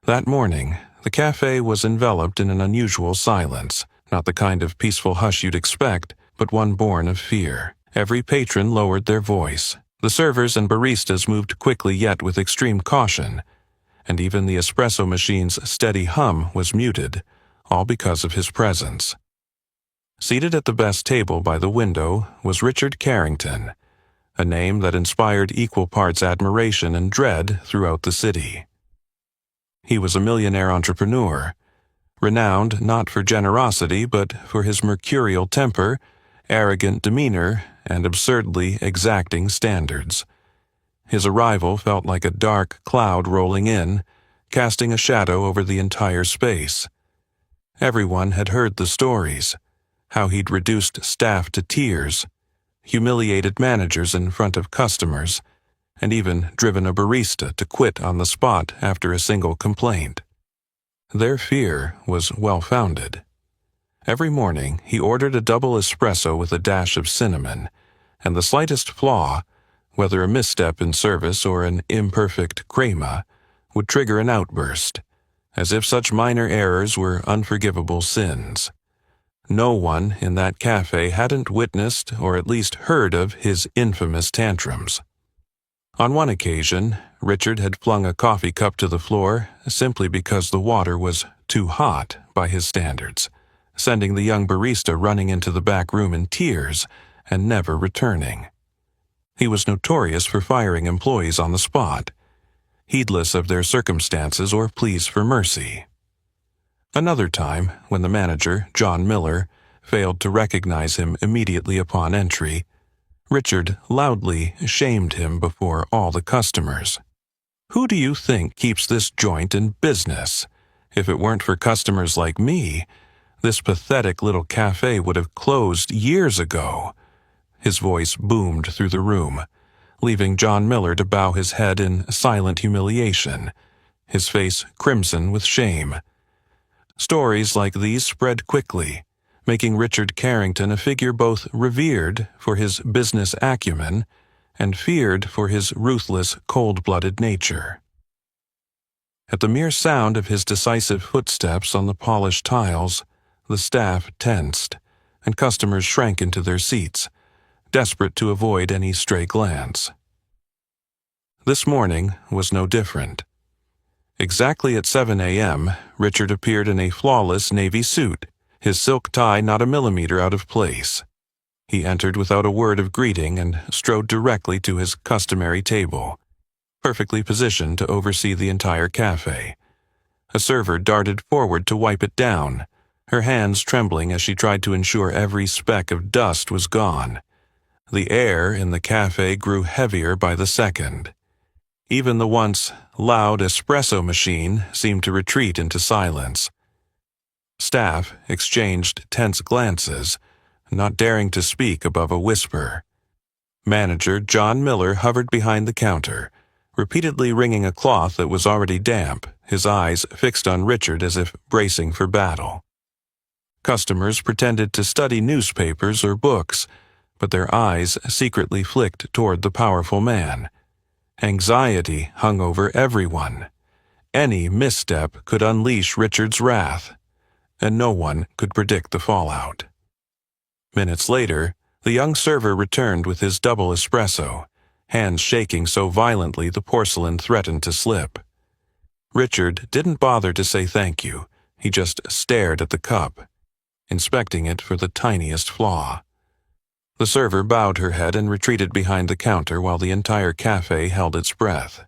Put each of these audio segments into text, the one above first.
That morning, the cafe was enveloped in an unusual silence, not the kind of peaceful hush you'd expect, but one born of fear. Every patron lowered their voice. The servers and baristas moved quickly yet with extreme caution, and even the espresso machine's steady hum was muted, all because of his presence. Seated at the best table by the window was Richard Carrington, a name that inspired equal parts admiration and dread throughout the city. He was a millionaire entrepreneur, renowned not for generosity but for his mercurial temper, arrogant demeanor, and absurdly exacting standards. His arrival felt like a dark cloud rolling in, casting a shadow over the entire space. Everyone had heard the stories, how he'd reduced staff to tears, humiliated managers in front of customers, and even driven a barista to quit on the spot after a single complaint. Their fear was well-founded. Every morning, he ordered a double espresso with a dash of cinnamon, and the slightest flaw, whether a misstep in service or an imperfect crema, would trigger an outburst, as if such minor errors were unforgivable sins. No one in that cafe hadn't witnessed or at least heard of his infamous tantrums. On one occasion, Richard had flung a coffee cup to the floor simply because the water was too hot by his standards, sending the young barista running into the back room in tears and never returning. He was notorious for firing employees on the spot, heedless of their circumstances or pleas for mercy. Another time, when the manager, John Miller, failed to recognize him immediately upon entry, Richard loudly shamed him before all the customers. "Who do you think keeps this joint in business? If it weren't for customers like me, this pathetic little cafe would have closed years ago." His voice boomed through the room, leaving John Miller to bow his head in silent humiliation, his face crimson with shame. Stories like these spread quickly, making Richard Carrington a figure both revered for his business acumen and feared for his ruthless, cold-blooded nature. At the mere sound of his decisive footsteps on the polished tiles, the staff tensed, and customers shrank into their seats, desperate to avoid any stray glance. This morning was no different. Exactly at 7 a.m., Richard appeared in a flawless navy suit, his silk tie not a millimeter out of place. He entered without a word of greeting and strode directly to his customary table, perfectly positioned to oversee the entire cafe. A server darted forward to wipe it down, her hands trembling as she tried to ensure every speck of dust was gone. The air in the cafe grew heavier by the second. Even the once loud espresso machine seemed to retreat into silence. Staff exchanged tense glances, not daring to speak above a whisper. Manager John Miller hovered behind the counter, repeatedly wringing a cloth that was already damp, his eyes fixed on Richard as if bracing for battle. Customers pretended to study newspapers or books, but their eyes secretly flicked toward the powerful man. Anxiety hung over everyone. Any misstep could unleash Richard's wrath, and no one could predict the fallout. Minutes later, the young server returned with his double espresso, hands shaking so violently the porcelain threatened to slip. Richard didn't bother to say thank you. He just stared at the cup, inspecting it for the tiniest flaw. The server bowed her head and retreated behind the counter while the entire cafe held its breath.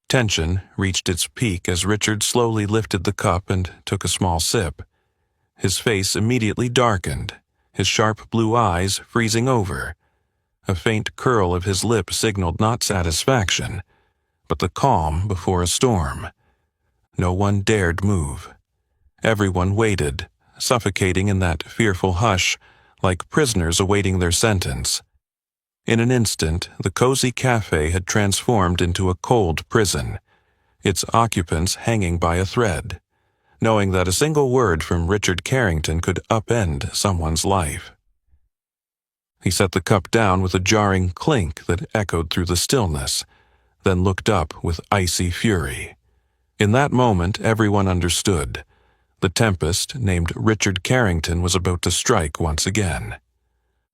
Tension reached its peak as Richard slowly lifted the cup and took a small sip. His face immediately darkened, his sharp blue eyes freezing over. A faint curl of his lip signaled not satisfaction, but the calm before a storm. No one dared move. Everyone waited, suffocating in that fearful hush, like prisoners awaiting their sentence. In an instant, the cozy cafe had transformed into a cold prison, its occupants hanging by a thread, knowing that a single word from Richard Carrington could upend someone's life. He set the cup down with a jarring clink that echoed through the stillness, then looked up with icy fury. In that moment, everyone understood. The tempest, named Richard Carrington, was about to strike once again.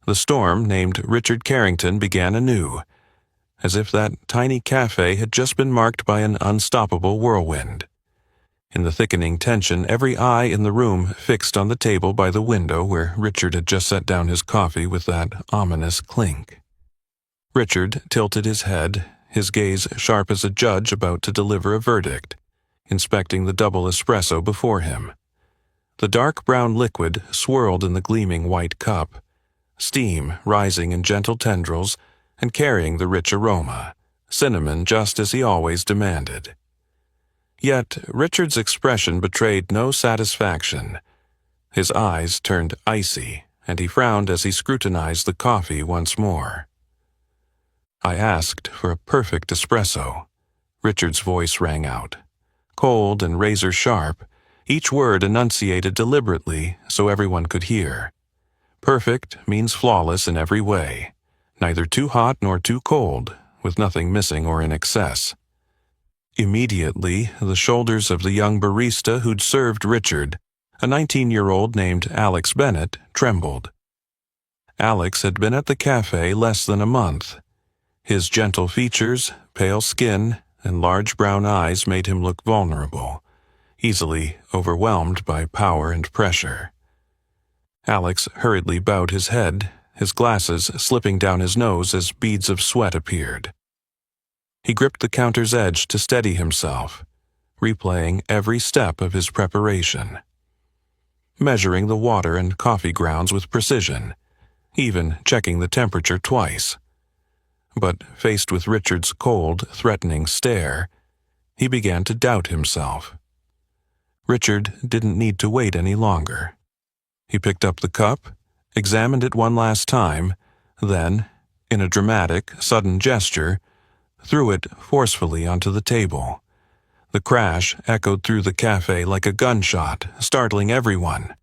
The storm, named Richard Carrington, began anew, as if that tiny cafe had just been marked by an unstoppable whirlwind. In the thickening tension, every eye in the room fixed on the table by the window where Richard had just set down his coffee with that ominous clink. Richard tilted his head, his gaze sharp as a judge about to deliver a verdict, inspecting the double espresso before him. The dark brown liquid swirled in the gleaming white cup, steam rising in gentle tendrils and carrying the rich aroma, cinnamon just as he always demanded. Yet Richard's expression betrayed no satisfaction. His eyes turned icy, and he frowned as he scrutinized the coffee once more. "I asked for a perfect espresso," Richard's voice rang out. Cold and razor-sharp, each word enunciated deliberately so everyone could hear. Perfect means flawless in every way, neither too hot nor too cold, with nothing missing or in excess. Immediately, the shoulders of the young barista who'd served Richard, a 19-year-old named Alex Bennett, trembled. Alex had been at the cafe less than a month. His gentle features, pale skin, and large brown eyes made him look vulnerable, easily overwhelmed by power and pressure. Alex hurriedly bowed his head, his glasses slipping down his nose as beads of sweat appeared. He gripped the counter's edge to steady himself, replaying every step of his preparation, measuring the water and coffee grounds with precision, even checking the temperature twice. But faced with Richard's cold, threatening stare, he began to doubt himself. Richard didn't need to wait any longer. He picked up the cup, examined it one last time, then, in a dramatic, sudden gesture, threw it forcefully onto the table. The crash echoed through the cafe like a gunshot, startling everyone.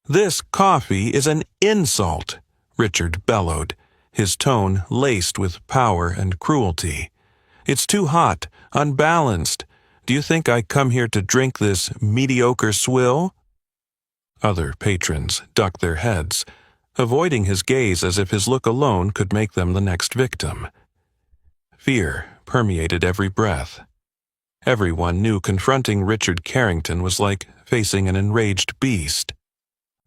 "This coffee is an insult," Richard bellowed, his tone laced with power and cruelty. "It's too hot, unbalanced. Do you think I come here to drink this mediocre swill?" Other patrons ducked their heads, avoiding his gaze as if his look alone could make them the next victim. Fear permeated every breath. Everyone knew confronting Richard Carrington was like facing an enraged beast.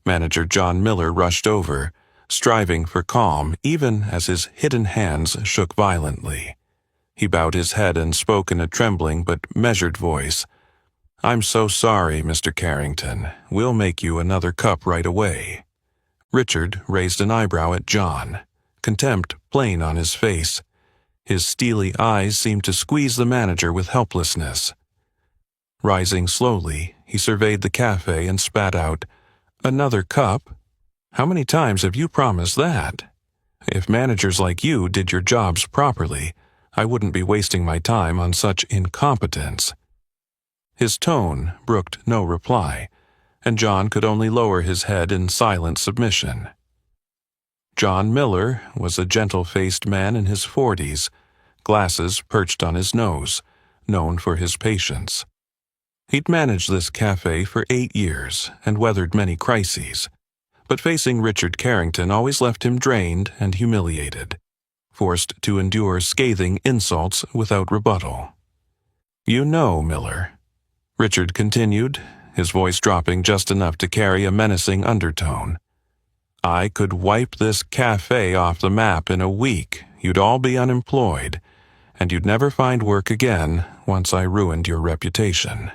Manager John Miller rushed over, striving for calm even as his hidden hands shook violently. He bowed his head and spoke in a trembling but measured voice. "I'm so sorry, Mr. Carrington. We'll make you another cup right away." Richard raised an eyebrow at John, contempt plain on his face. His steely eyes seemed to squeeze the manager with helplessness. Rising slowly, he surveyed the cafe and spat out, "Another cup? How many times have you promised that? If managers like you did your jobs properly, I wouldn't be wasting my time on such incompetence." His tone brooked no reply, and John could only lower his head in silent submission. John Miller was a gentle-faced man in his 40s, glasses perched on his nose, known for his patience. He'd managed this cafe for 8 years and weathered many crises, but facing Richard Carrington always left him drained and humiliated, forced to endure scathing insults without rebuttal. "You know, Miller," Richard continued, his voice dropping just enough to carry a menacing undertone, "I could wipe this cafe off the map in a week. You'd all be unemployed, and you'd never find work again once I ruined your reputation."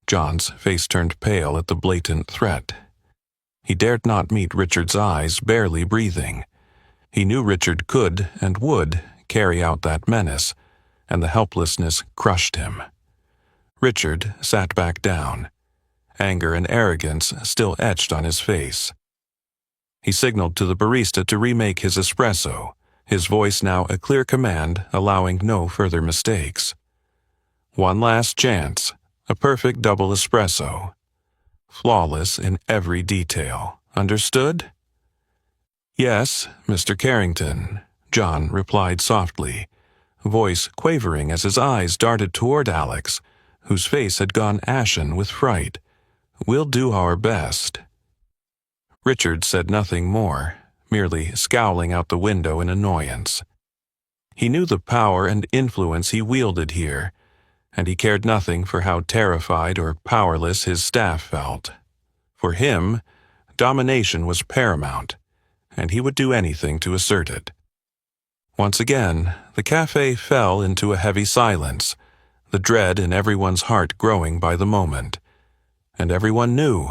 John's face turned pale at the blatant threat. He dared not meet Richard's eyes, barely breathing. He knew Richard could and would carry out that menace, and the helplessness crushed him. Richard sat back down, anger and arrogance still etched on his face. He signaled to the barista to remake his espresso, his voice now a clear command, allowing no further mistakes. One last chance, a perfect double espresso. Flawless in every detail. Understood? "Yes, Mr. Carrington," John replied softly, voice quavering as his eyes darted toward Alex, whose face had gone ashen with fright. "We'll do our best." Richard said nothing more, merely scowling out the window in annoyance. He knew the power and influence he wielded here, and he cared nothing for how terrified or powerless his staff felt. For him, domination was paramount, and he would do anything to assert it. Once again, the cafe fell into a heavy silence, the dread in everyone's heart growing by the moment. And everyone knew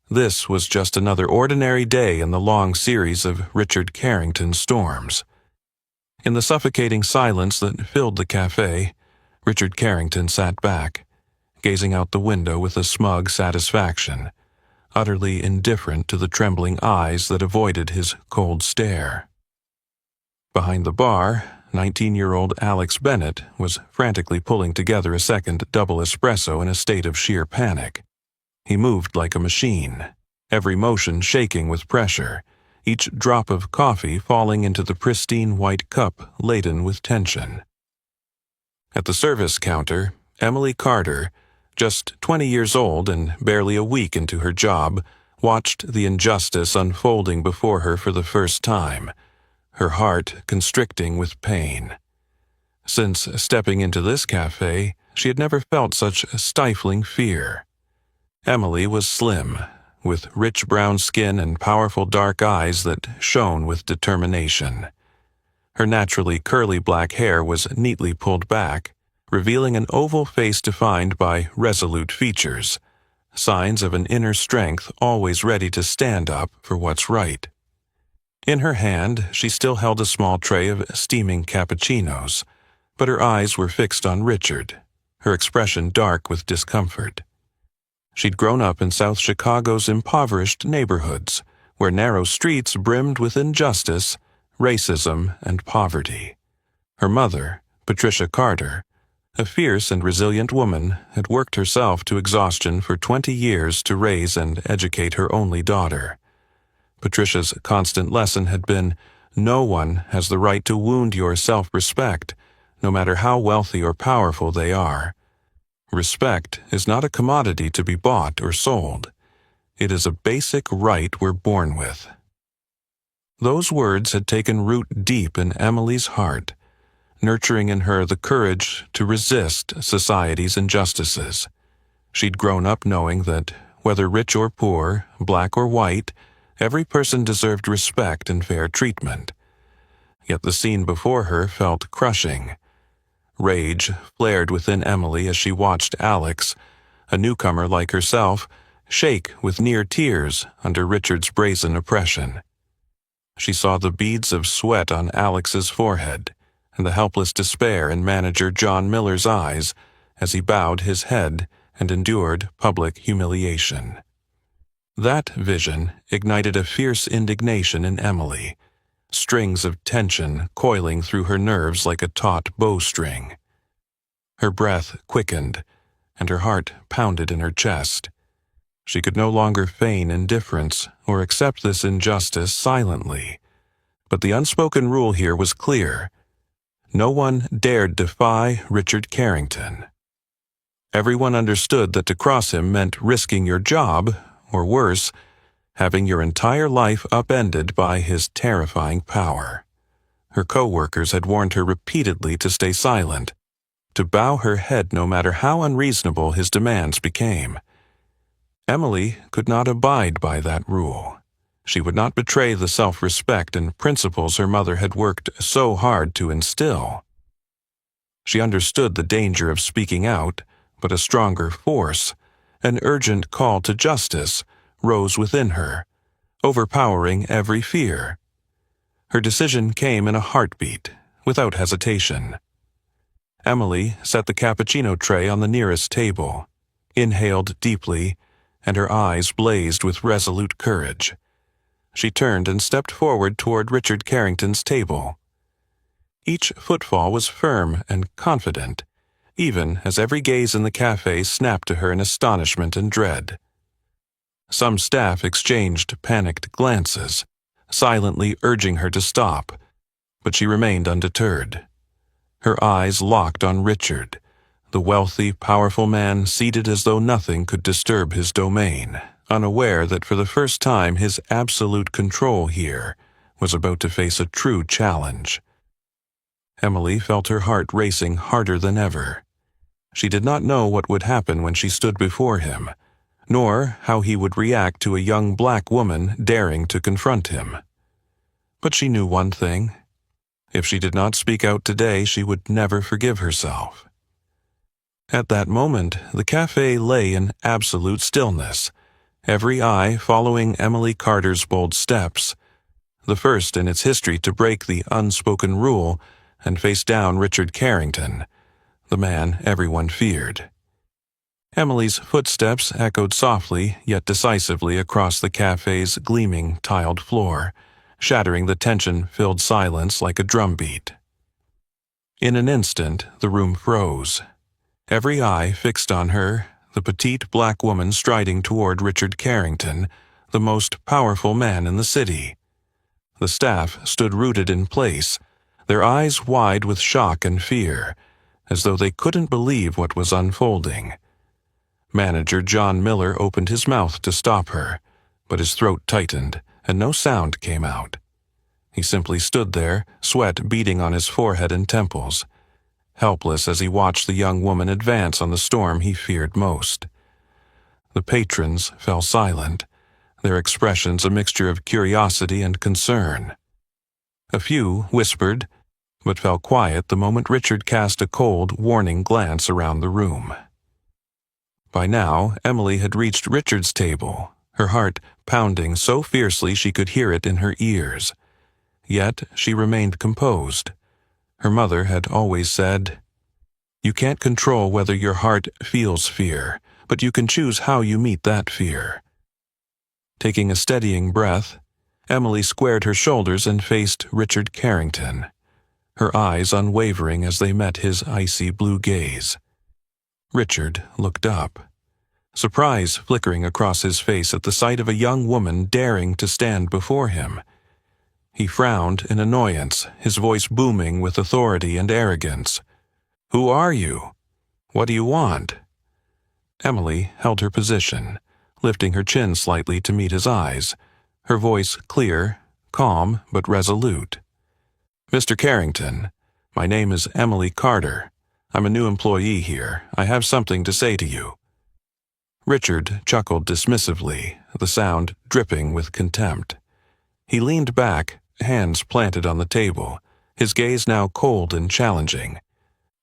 this was just another ordinary day in the long series of Richard Carrington storms. In the suffocating silence that filled the cafe, Richard Carrington sat back, gazing out the window with a smug satisfaction, utterly indifferent to the trembling eyes that avoided his cold stare. Behind the bar, 19-year-old Alex Bennett was frantically pulling together a second double espresso in a state of sheer panic. He moved like a machine, every motion shaking with pressure, each drop of coffee falling into the pristine white cup laden with tension. At the service counter, Emily Carter, just 20 years old and barely a week into her job, watched the injustice unfolding before her for the first time, her heart constricting with pain. Since stepping into this cafe, she had never felt such stifling fear. Emily was slim, with rich brown skin and powerful dark eyes that shone with determination. Her naturally curly black hair was neatly pulled back, revealing an oval face defined by resolute features, signs of an inner strength always ready to stand up for what's right. In her hand, she still held a small tray of steaming cappuccinos, but her eyes were fixed on Richard, her expression dark with discomfort. She'd grown up in South Chicago's impoverished neighborhoods, where narrow streets brimmed with injustice, racism, and poverty. Her mother, Patricia Carter, a fierce and resilient woman, had worked herself to exhaustion for 20 years to raise and educate her only daughter. Patricia's constant lesson had been, no one has the right to wound your self-respect, no matter how wealthy or powerful they are. Respect is not a commodity to be bought or sold. It is a basic right we're born with. Those words had taken root deep in Emily's heart, nurturing in her the courage to resist society's injustices. She'd grown up knowing that, whether rich or poor, black or white, every person deserved respect and fair treatment. Yet the scene before her felt crushing. Rage flared within Emily as she watched Alex, a newcomer like herself, shake with near tears under Richard's brazen oppression. She saw the beads of sweat on Alex's forehead and the helpless despair in manager John Miller's eyes as he bowed his head and endured public humiliation. That vision ignited a fierce indignation in Emily, strings of tension coiling through her nerves like a taut bowstring. Her breath quickened, and her heart pounded in her chest. She could no longer feign indifference or accept this injustice silently. But the unspoken rule here was clear. No one dared defy Richard Carrington. Everyone understood that to cross him meant risking your job, or worse, having your entire life upended by his terrifying power. Her co-workers had warned her repeatedly to stay silent, to bow her head no matter how unreasonable his demands became. Emily could not abide by that rule. She would not betray the self-respect and principles her mother had worked so hard to instill. She understood the danger of speaking out, but a stronger force, an urgent call to justice, rose within her, overpowering every fear. Her decision came in a heartbeat, without hesitation. Emily set the cappuccino tray on the nearest table, inhaled deeply, and her eyes blazed with resolute courage. She turned and stepped forward toward Richard Carrington's table. Each footfall was firm and confident, even as every gaze in the cafe snapped to her in astonishment and dread. Some staff exchanged panicked glances, silently urging her to stop, but she remained undeterred. Her eyes locked on Richard, the wealthy, powerful man seated as though nothing could disturb his domain, unaware that for the first time his absolute control here was about to face a true challenge. Emily felt her heart racing harder than ever. She did not know what would happen when she stood before him, nor how he would react to a young black woman daring to confront him. But she knew one thing. If she did not speak out today, she would never forgive herself. At that moment, the cafe lay in absolute stillness, every eye following Emily Carter's bold steps, the first in its history to break the unspoken rule and face down Richard Carrington, the man everyone feared. Emily's footsteps echoed softly yet decisively across the cafe's gleaming tiled floor, shattering the tension-filled silence like a drumbeat. In an instant, the room froze. Every eye fixed on her, the petite black woman striding toward Richard Carrington, the most powerful man in the city. The staff stood rooted in place, their eyes wide with shock and fear, as though they couldn't believe what was unfolding. Manager John Miller opened his mouth to stop her, but his throat tightened, and no sound came out. He simply stood there, sweat beading on his forehead and temples, helpless as he watched the young woman advance on the storm he feared most. The patrons fell silent, their expressions a mixture of curiosity and concern. A few whispered, but fell quiet the moment Richard cast a cold, warning glance around the room. By now, Emily had reached Richard's table, her heart pounding so fiercely she could hear it in her ears. Yet she remained composed. Her mother had always said, "You can't control whether your heart feels fear, but you can choose how you meet that fear." Taking a steadying breath, Emily squared her shoulders and faced Richard Carrington, her eyes unwavering as they met his icy blue gaze. Richard looked up, surprise flickering across his face at the sight of a young woman daring to stand before him. He frowned in annoyance, his voice booming with authority and arrogance. "Who are you? What do you want?" Emily held her position, lifting her chin slightly to meet his eyes, her voice clear, calm, but resolute. "Mr. Carrington, my name is Emily Carter. I'm a new employee here. I have something to say to you." Richard chuckled dismissively, the sound dripping with contempt. He leaned back, hands planted on the table, his gaze now cold and challenging.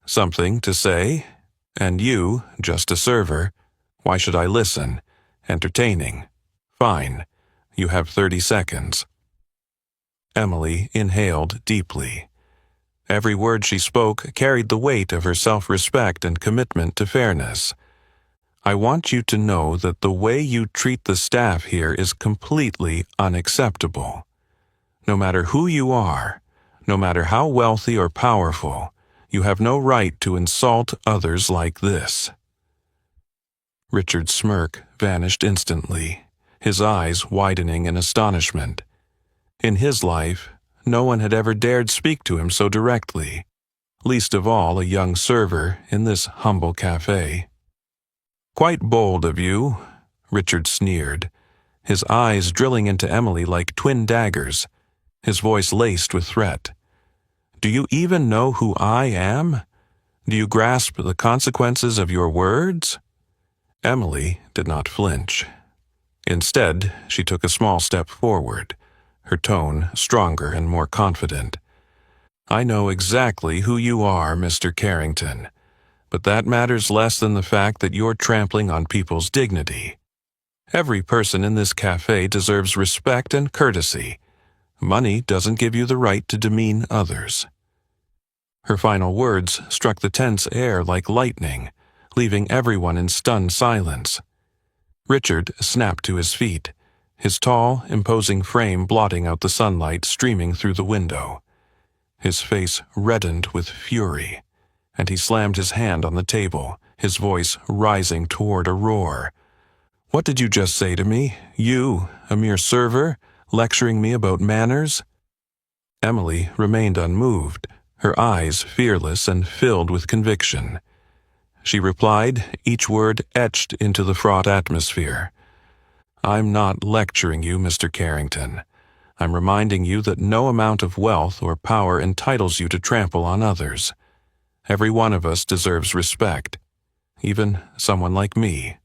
"Something to say? And you, just a server. Why should I listen? Entertaining. Fine. You have 30 seconds. Emily inhaled deeply. Every word she spoke carried the weight of her self-respect and commitment to fairness. "I want you to know that the way you treat the staff here is completely unacceptable. No matter who you are, no matter how wealthy or powerful, you have no right to insult others like this." Richard's smirk vanished instantly, his eyes widening in astonishment. In his life, no one had ever dared speak to him so directly, least of all a young server in this humble cafe. "Quite bold of you," Richard sneered, his eyes drilling into Emily like twin daggers, his voice laced with threat. "Do you even know who I am? Do you grasp the consequences of your words?" Emily did not flinch. Instead, she took a small step forward, her tone stronger and more confident. "I know exactly who you are, Mr. Carrington, but that matters less than the fact that you're trampling on people's dignity. Every person in this cafe deserves respect and courtesy. Money doesn't give you the right to demean others." Her final words struck the tense air like lightning, leaving everyone in stunned silence. Richard snapped to his feet, his tall, imposing frame blotting out the sunlight streaming through the window. His face reddened with fury, and he slammed his hand on the table, his voice rising toward a roar. "What did you just say to me? You, a mere server, lecturing me about manners?" Emily remained unmoved, her eyes fearless and filled with conviction. she replied, each word etched into the fraught atmosphere. "I'm not lecturing you, Mr. Carrington. I'm reminding you that no amount of wealth or power entitles you to trample on others. Every one of us deserves respect, even someone like me,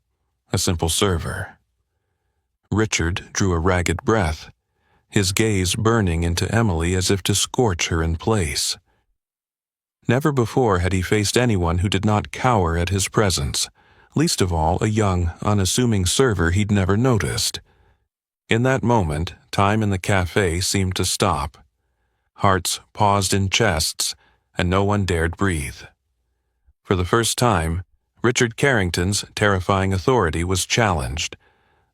a simple server." Richard drew a ragged breath, his gaze burning into Emily as if to scorch her in place. Never before had he faced anyone who did not cower at his presence, least of all a young, unassuming server he'd never noticed. In that moment, time in the cafe seemed to stop. Hearts paused in chests, and no one dared breathe. For the first time, Richard Carrington's terrifying authority was challenged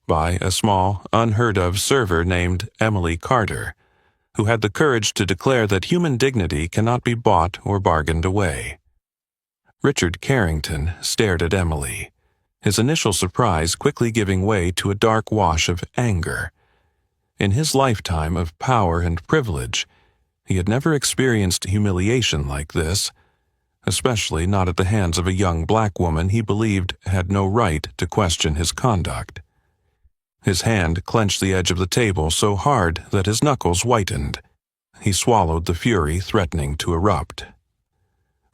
by a small, unheard-of server named Emily Carter, who had the courage to declare that human dignity cannot be bought or bargained away. Richard Carrington stared at Emily, his initial surprise quickly giving way to a dark wash of anger. In his lifetime of power and privilege, he had never experienced humiliation like this, especially not at the hands of a young black woman he believed had no right to question his conduct. His hand clenched the edge of the table so hard that his knuckles whitened. He swallowed the fury threatening to erupt.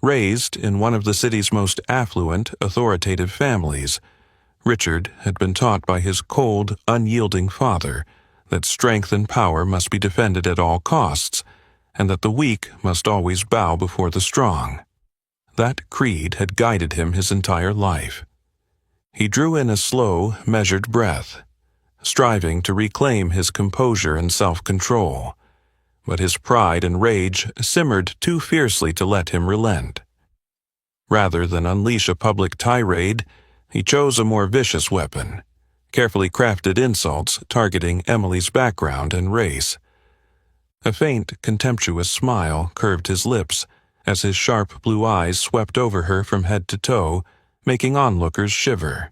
Raised in one of the city's most affluent, authoritative families, Richard had been taught by his cold, unyielding father that strength and power must be defended at all costs, and that the weak must always bow before the strong. That creed had guided him his entire life. He drew in a slow, measured breath, striving to reclaim his composure and self-control, but his pride and rage simmered too fiercely to let him relent. Rather than unleash a public tirade, he chose a more vicious weapon, carefully crafted insults targeting Emily's background and race. A faint, contemptuous smile curved his lips as his sharp blue eyes swept over her from head to toe, making onlookers shiver.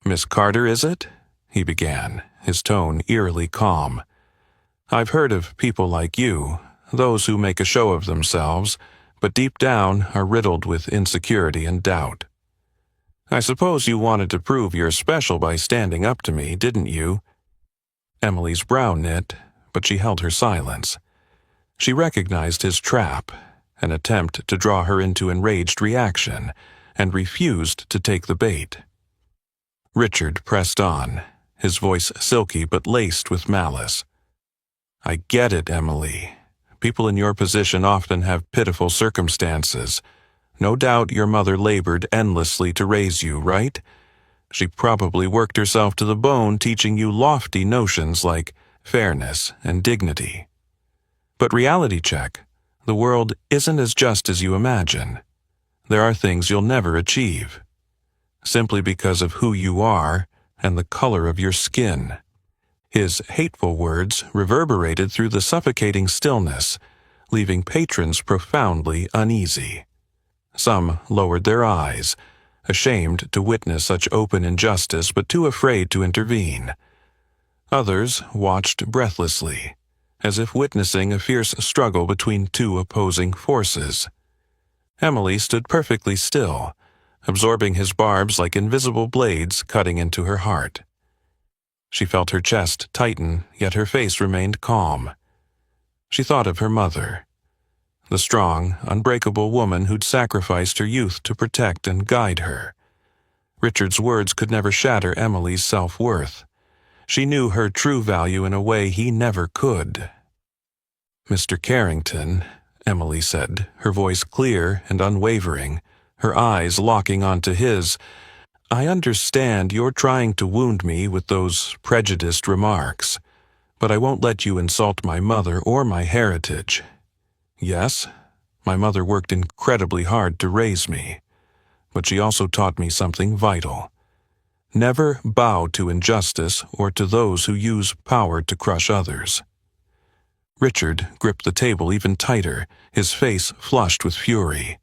"Miss Carter, is it?" he began, his tone eerily calm. "I've heard of people like you, those who make a show of themselves, but deep down are riddled with insecurity and doubt. I suppose you wanted to prove you're special by standing up to me, didn't you?" Emily's brow knit, but she held her silence. She recognized his trap, an attempt to draw her into enraged reaction, and refused to take the bait. Richard pressed on, his voice silky but laced with malice. "I get it, Emily. People in your position often have pitiful circumstances. No doubt your mother labored endlessly to raise you, right? She probably worked herself to the bone teaching you lofty notions like fairness and dignity. But reality check, the world isn't as just as you imagine. There are things you'll never achieve, simply because of who you are and the color of your skin." His hateful words reverberated through the suffocating stillness, leaving patrons profoundly uneasy. Some lowered their eyes, ashamed to witness such open injustice but too afraid to intervene. Others watched breathlessly, as if witnessing a fierce struggle between two opposing forces. Emily stood perfectly still, absorbing his barbs like invisible blades cutting into her heart. She felt her chest tighten, yet her face remained calm. She thought of her mother, the strong, unbreakable woman who'd sacrificed her youth to protect and guide her. Richard's words could never shatter Emily's self-worth. She knew her true value in a way he never could. "Mr. Carrington," Emily said, her voice clear and unwavering, her eyes locking onto his, "I understand you're trying to wound me with those prejudiced remarks, but I won't let you insult my mother or my heritage. Yes, my mother worked incredibly hard to raise me, but she also taught me something vital. Never bow to injustice or to those who use power to crush others." Richard gripped the table even tighter, his face flushed with fury.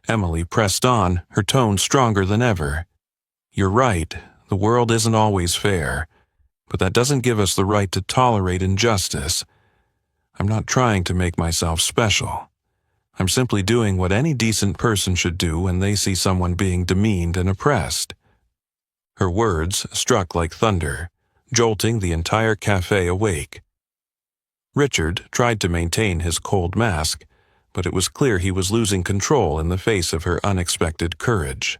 Emily pressed on, her tone stronger than ever. "You're right, the world isn't always fair, but that doesn't give us the right to tolerate injustice. I'm not trying to make myself special. I'm simply doing what any decent person should do when they see someone being demeaned and oppressed." Her words struck like thunder, jolting the entire cafe awake. Richard tried to maintain his cold mask, but it was clear he was losing control in the face of her unexpected courage.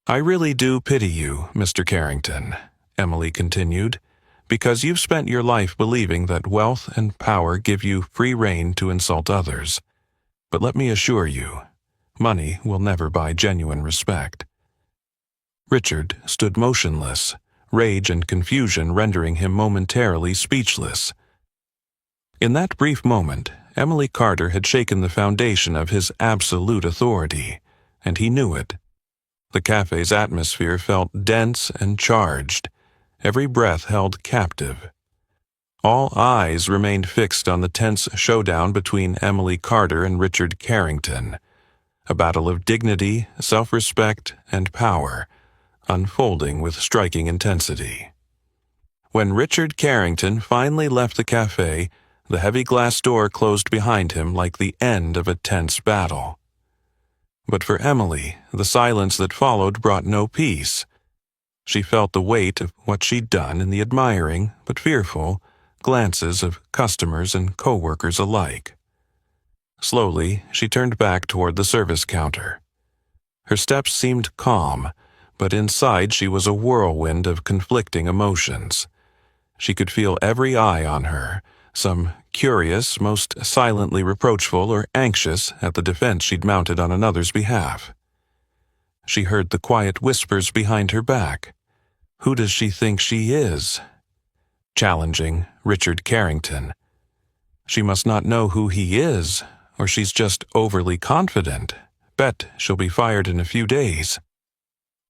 "I really do pity you, Mr. Carrington," Emily continued, "because you've spent your life believing that wealth and power give you free rein to insult others. But let me assure you, money will never buy genuine respect." Richard stood motionless, rage and confusion rendering him momentarily speechless. In that brief moment, Emily Carter had shaken the foundation of his absolute authority, and he knew it. The cafe's atmosphere felt dense and charged, every breath held captive. All eyes remained fixed on the tense showdown between Emily Carter and Richard Carrington, a battle of dignity, self-respect, and power, unfolding with striking intensity. When Richard Carrington finally left the cafe, the heavy glass door closed behind him like the end of a tense battle. But for Emily, the silence that followed brought no peace. She felt the weight of what she'd done in the admiring, but fearful, glances of customers and co-workers alike. Slowly, she turned back toward the service counter. Her steps seemed calm, but inside she was a whirlwind of conflicting emotions. She could feel every eye on her, some curious, most silently reproachful or anxious at the defense she'd mounted on another's behalf. She heard the quiet whispers behind her back. Who does she think she is? Challenging Richard Carrington. She must not know who he is, or she's just overly confident. Bet she'll be fired in a few days.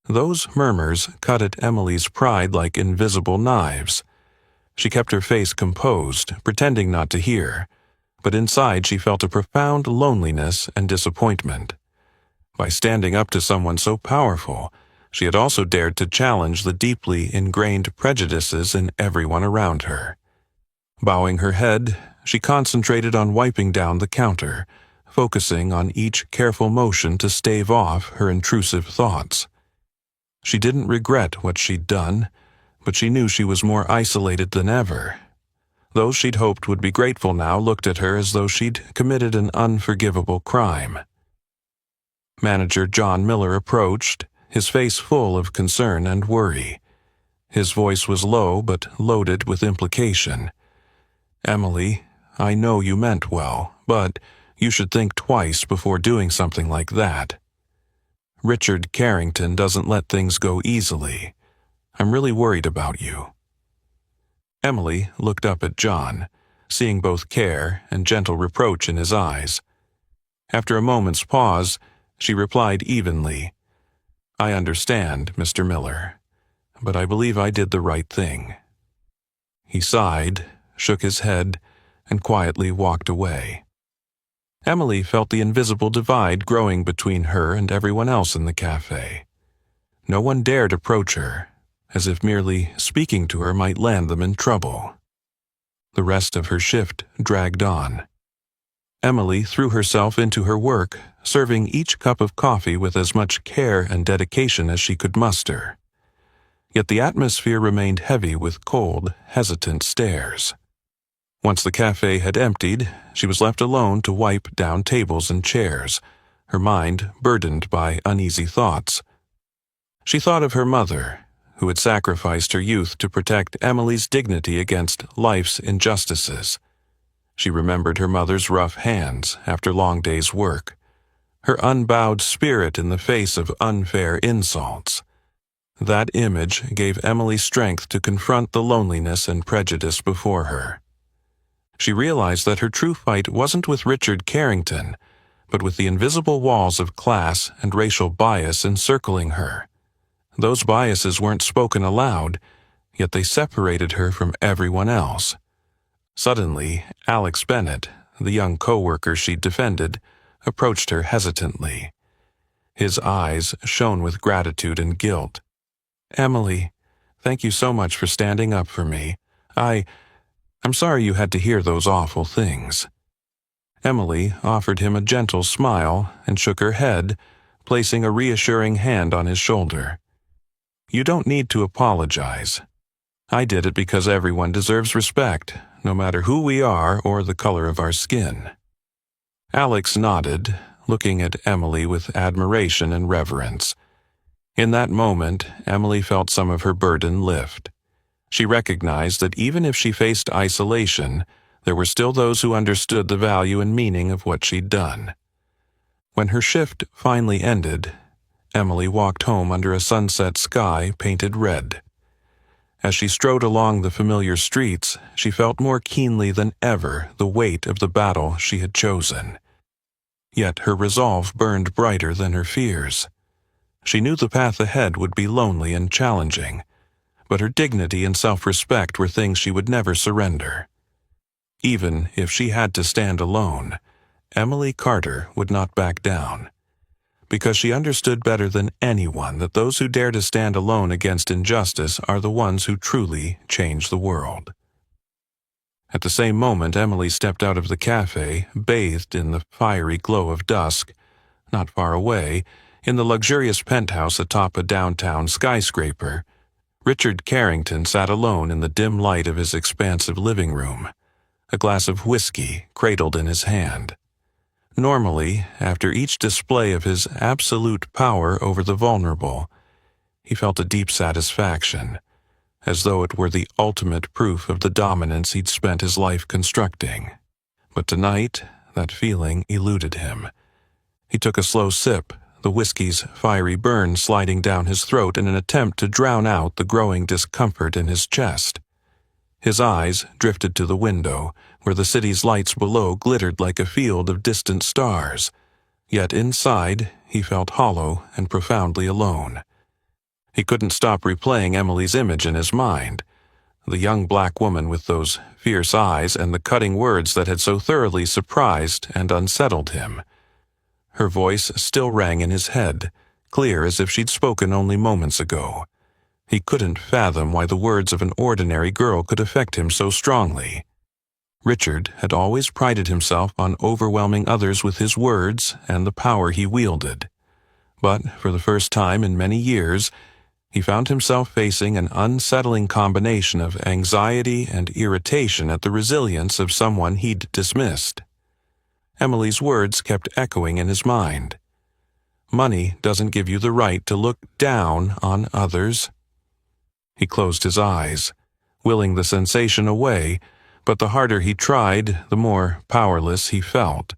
Those murmurs cut at Emily's pride like invisible knives. She kept her face composed, pretending not to hear, but inside she felt a profound loneliness and disappointment. By standing up to someone so powerful, she had also dared to challenge the deeply ingrained prejudices in everyone around her. Bowing her head, she concentrated on wiping down the counter, focusing on each careful motion to stave off her intrusive thoughts. She didn't regret what she'd done, but she knew she was more isolated than ever. Those she'd hoped would be grateful now looked at her as though she'd committed an unforgivable crime. Manager John Miller approached, his face full of concern and worry. His voice was low but loaded with implication. "Emily, I know you meant well, but you should think twice before doing something like that. Richard Carrington doesn't let things go easily. I'm really worried about you." Emily looked up at John, seeing both care and gentle reproach in his eyes. After a moment's pause, she replied evenly, "I understand, Mr. Miller, but I believe I did the right thing." He sighed, shook his head, and quietly walked away. Emily felt the invisible divide growing between her and everyone else in the cafe. No one dared approach her, as if merely speaking to her might land them in trouble. The rest of her shift dragged on. Emily threw herself into her work, serving each cup of coffee with as much care and dedication as she could muster. Yet the atmosphere remained heavy with cold, hesitant stares. Once the cafe had emptied, she was left alone to wipe down tables and chairs, her mind burdened by uneasy thoughts. She thought of her mother, who had sacrificed her youth to protect Emily's dignity against life's injustices. She remembered her mother's rough hands after long days' work, her unbowed spirit in the face of unfair insults. That image gave Emily strength to confront the loneliness and prejudice before her. She realized that her true fight wasn't with Richard Carrington, but with the invisible walls of class and racial bias encircling her. Those biases weren't spoken aloud, yet they separated her from everyone else. Suddenly, Alex Bennett, the young co-worker she'd defended, approached her hesitantly. His eyes shone with gratitude and guilt. "Emily, thank you so much for standing up for me. I'm sorry you had to hear those awful things." Emily offered him a gentle smile and shook her head, placing a reassuring hand on his shoulder. "You don't need to apologize. I did it because everyone deserves respect, no matter who we are or the color of our skin." Alex nodded, looking at Emily with admiration and reverence. In that moment, Emily felt some of her burden lift. She recognized that even if she faced isolation, there were still those who understood the value and meaning of what she'd done. When her shift finally ended, Emily walked home under a sunset sky painted red. As she strode along the familiar streets, she felt more keenly than ever the weight of the battle she had chosen. Yet her resolve burned brighter than her fears. She knew the path ahead would be lonely and challenging, but her dignity and self-respect were things she would never surrender. Even if she had to stand alone, Emily Carter would not back down, because she understood better than anyone that those who dare to stand alone against injustice are the ones who truly change the world. At the same moment, Emily stepped out of the cafe, bathed in the fiery glow of dusk. Not far away, in the luxurious penthouse atop a downtown skyscraper, Richard Carrington sat alone in the dim light of his expansive living room, a glass of whiskey cradled in his hand. Normally, after each display of his absolute power over the vulnerable, he felt a deep satisfaction, as though it were the ultimate proof of the dominance he'd spent his life constructing. But tonight, that feeling eluded him. He took a slow sip, the whiskey's fiery burn sliding down his throat in an attempt to drown out the growing discomfort in his chest. His eyes drifted to the window, where the city's lights below glittered like a field of distant stars. Yet inside, he felt hollow and profoundly alone. He couldn't stop replaying Emily's image in his mind, the young black woman with those fierce eyes and the cutting words that had so thoroughly surprised and unsettled him. Her voice still rang in his head, clear as if she'd spoken only moments ago. He couldn't fathom why the words of an ordinary girl could affect him so strongly. Richard had always prided himself on overwhelming others with his words and the power he wielded. But for the first time in many years, he found himself facing an unsettling combination of anxiety and irritation at the resilience of someone he'd dismissed. Emily's words kept echoing in his mind. "Money doesn't give you the right to look down on others." He closed his eyes, willing the sensation away, but the harder he tried, the more powerless he felt.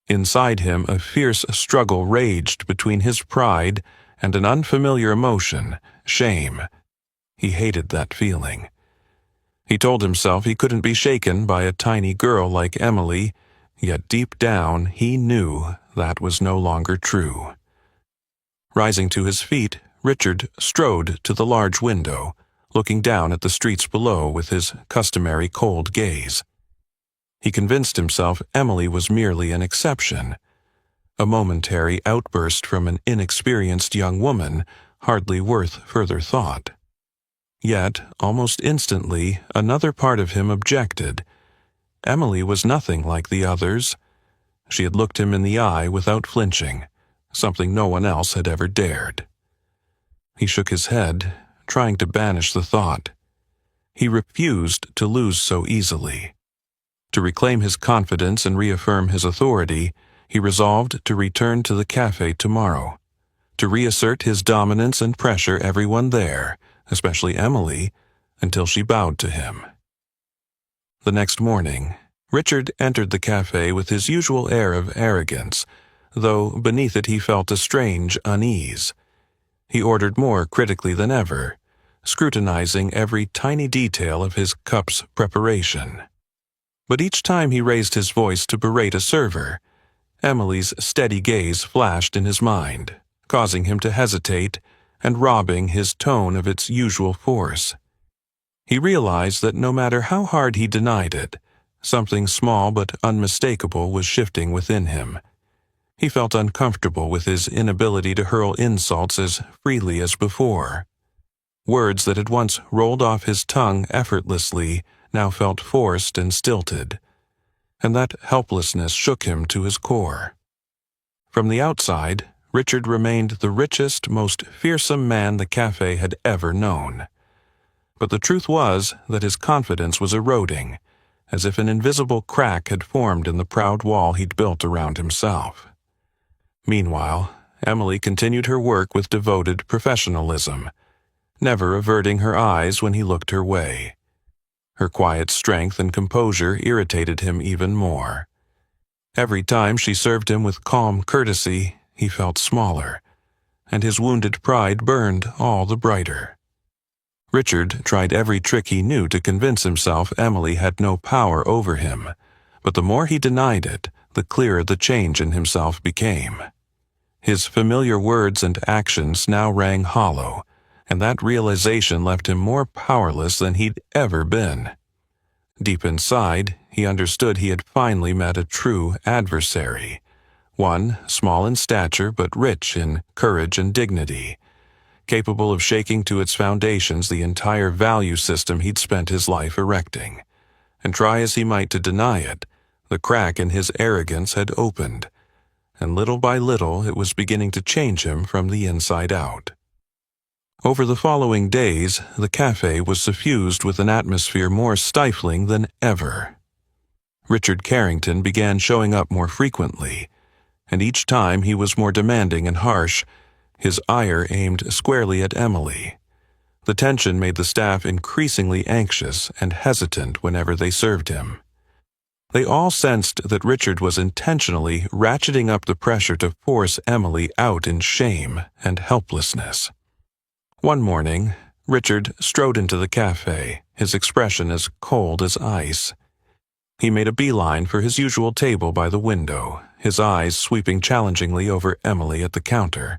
Inside him, a fierce struggle raged between his pride and an unfamiliar emotion, shame. He hated that feeling. He told himself he couldn't be shaken by a tiny girl like Emily, yet deep down he knew that was no longer true. Rising to his feet, Richard strode to the large window, looking down at the streets below with his customary cold gaze. He convinced himself Emily was merely an exception, a momentary outburst from an inexperienced young woman, hardly worth further thought. Yet, almost instantly, another part of him objected. Emily was nothing like the others. She had looked him in the eye without flinching, something no one else had ever dared. He shook his head, trying to banish the thought. He refused to lose so easily. To reclaim his confidence and reaffirm his authority, he resolved to return to the cafe tomorrow, to reassert his dominance and pressure everyone there, especially Emily, until she bowed to him. The next morning, Richard entered the cafe with his usual air of arrogance, though beneath it he felt a strange unease. He ordered more critically than ever, scrutinizing every tiny detail of his cup's preparation. But each time he raised his voice to berate a server, Emily's steady gaze flashed in his mind, causing him to hesitate and robbing his tone of its usual force. He realized that no matter how hard he denied it, something small but unmistakable was shifting within him. He felt uncomfortable with his inability to hurl insults as freely as before. Words that had once rolled off his tongue effortlessly now felt forced and stilted. and that helplessness shook him to his core. From the outside, Richard remained the richest, most fearsome man the cafe had ever known. But the truth was that his confidence was eroding, as if an invisible crack had formed in the proud wall he'd built around himself. Meanwhile, Emily continued her work with devoted professionalism, never averting her eyes when he looked her way. Her quiet strength and composure irritated him even more. Every time she served him with calm courtesy, he felt smaller, and his wounded pride burned all the brighter. Richard tried every trick he knew to convince himself Emily had no power over him, but the more he denied it, the clearer the change in himself became. His familiar words and actions now rang hollow, and that realization left him more powerless than he'd ever been. Deep inside, he understood he had finally met a true adversary, one small in stature but rich in courage and dignity, capable of shaking to its foundations the entire value system he'd spent his life erecting. And try as he might to deny it, the crack in his arrogance had opened, and little by little it was beginning to change him from the inside out. Over the following days, the cafe was suffused with an atmosphere more stifling than ever. Richard Carrington began showing up more frequently, and each time he was more demanding and harsh, his ire aimed squarely at Emily. The tension made the staff increasingly anxious and hesitant whenever they served him. They all sensed that Richard was intentionally ratcheting up the pressure to force Emily out in shame and helplessness. One morning, Richard strode into the cafe, his expression as cold as ice. He made a beeline for his usual table by the window, his eyes sweeping challengingly over Emily at the counter.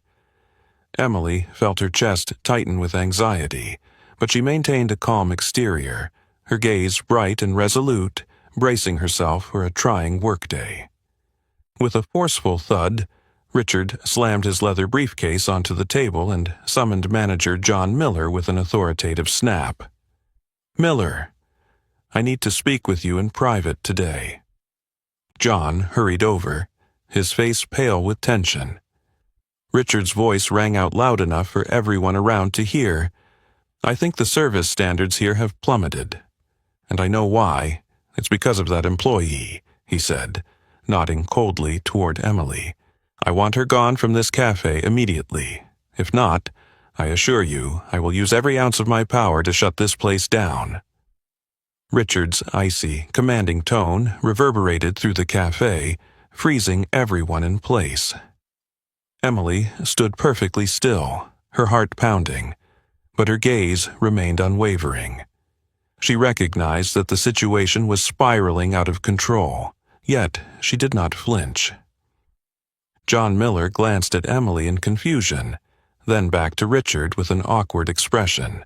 Emily felt her chest tighten with anxiety, but she maintained a calm exterior, her gaze bright and resolute, bracing herself for a trying workday. With a forceful thud, Richard slammed his leather briefcase onto the table and summoned manager John Miller with an authoritative snap. "Miller, I need to speak with you in private today." John hurried over, his face pale with tension. Richard's voice rang out loud enough for everyone around to hear. "I think the service standards here have plummeted. And I know why. It's because of that employee," he said, nodding coldly toward Emily. "I want her gone from this cafe immediately. If not, I assure you, I will use every ounce of my power to shut this place down." Richard's icy, commanding tone reverberated through the cafe, freezing everyone in place. Emily stood perfectly still, her heart pounding, but her gaze remained unwavering. She recognized that the situation was spiraling out of control, yet she did not flinch. John Miller glanced at Emily in confusion, then back to Richard with an awkward expression.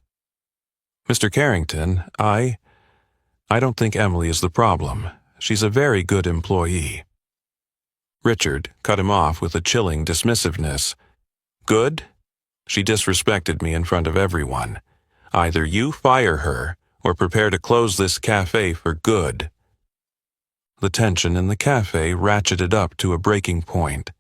"Mr. Carrington, I don't think Emily is the problem. She's a very good employee." Richard cut him off with a chilling dismissiveness. "Good? She disrespected me in front of everyone. Either you fire her, or prepare to close this cafe for good." The tension in the cafe ratcheted up to a breaking point.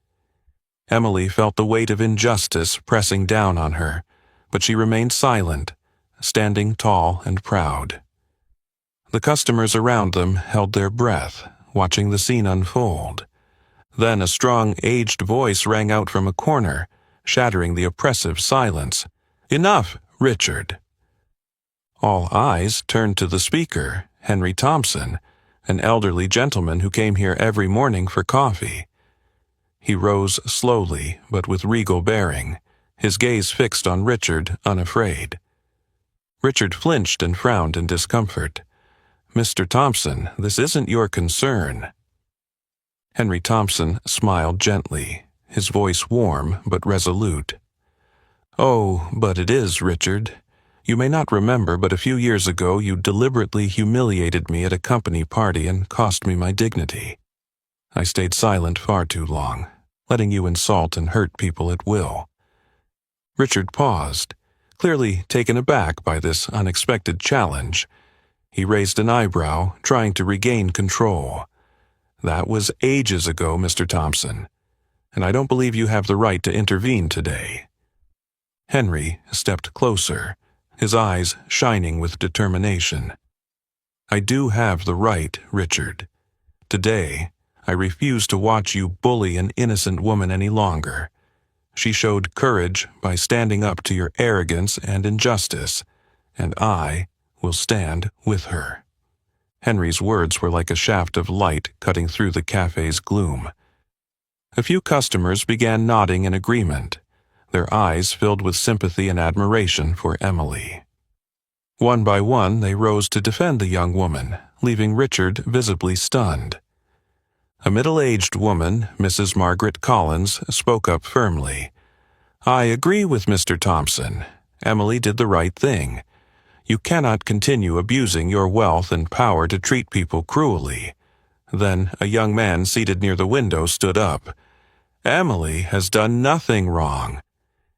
Emily felt the weight of injustice pressing down on her, but she remained silent, standing tall and proud. The customers around them held their breath, watching the scene unfold. Then a strong, aged voice rang out from a corner, shattering the oppressive silence. "Enough, Richard!" All eyes turned to the speaker, Henry Thompson, an elderly gentleman who came here every morning for coffee. He rose slowly, but with regal bearing, his gaze fixed on Richard, unafraid. Richard flinched and frowned in discomfort. "Mr. Thompson, this isn't your concern." Henry Thompson smiled gently, his voice warm but resolute. "Oh, but it is, Richard. You may not remember, but a few years ago you deliberately humiliated me at a company party and cost me my dignity. I stayed silent far too long, letting you insult and hurt people at will." Richard paused, clearly taken aback by this unexpected challenge. He raised an eyebrow, trying to regain control. That was ages ago, Mr. Thompson, and I don't believe you have the right to intervene today." Henry stepped closer, his eyes shining with determination. "I do have the right, Richard. Today, I refuse to watch you bully an innocent woman any longer. She showed courage by standing up to your arrogance and injustice, and I will stand with her." Henry's words were like a shaft of light cutting through the cafe's gloom. A few customers began nodding in agreement, their eyes filled with sympathy and admiration for Emily. One by one, they rose to defend the young woman, leaving Richard visibly stunned. A middle-aged woman, Mrs. Margaret Collins, spoke up firmly. "I agree with Mr. Thompson. Emily did the right thing. You cannot continue abusing your wealth and power to treat people cruelly." Then a young man seated near the window stood up. "Emily has done nothing wrong.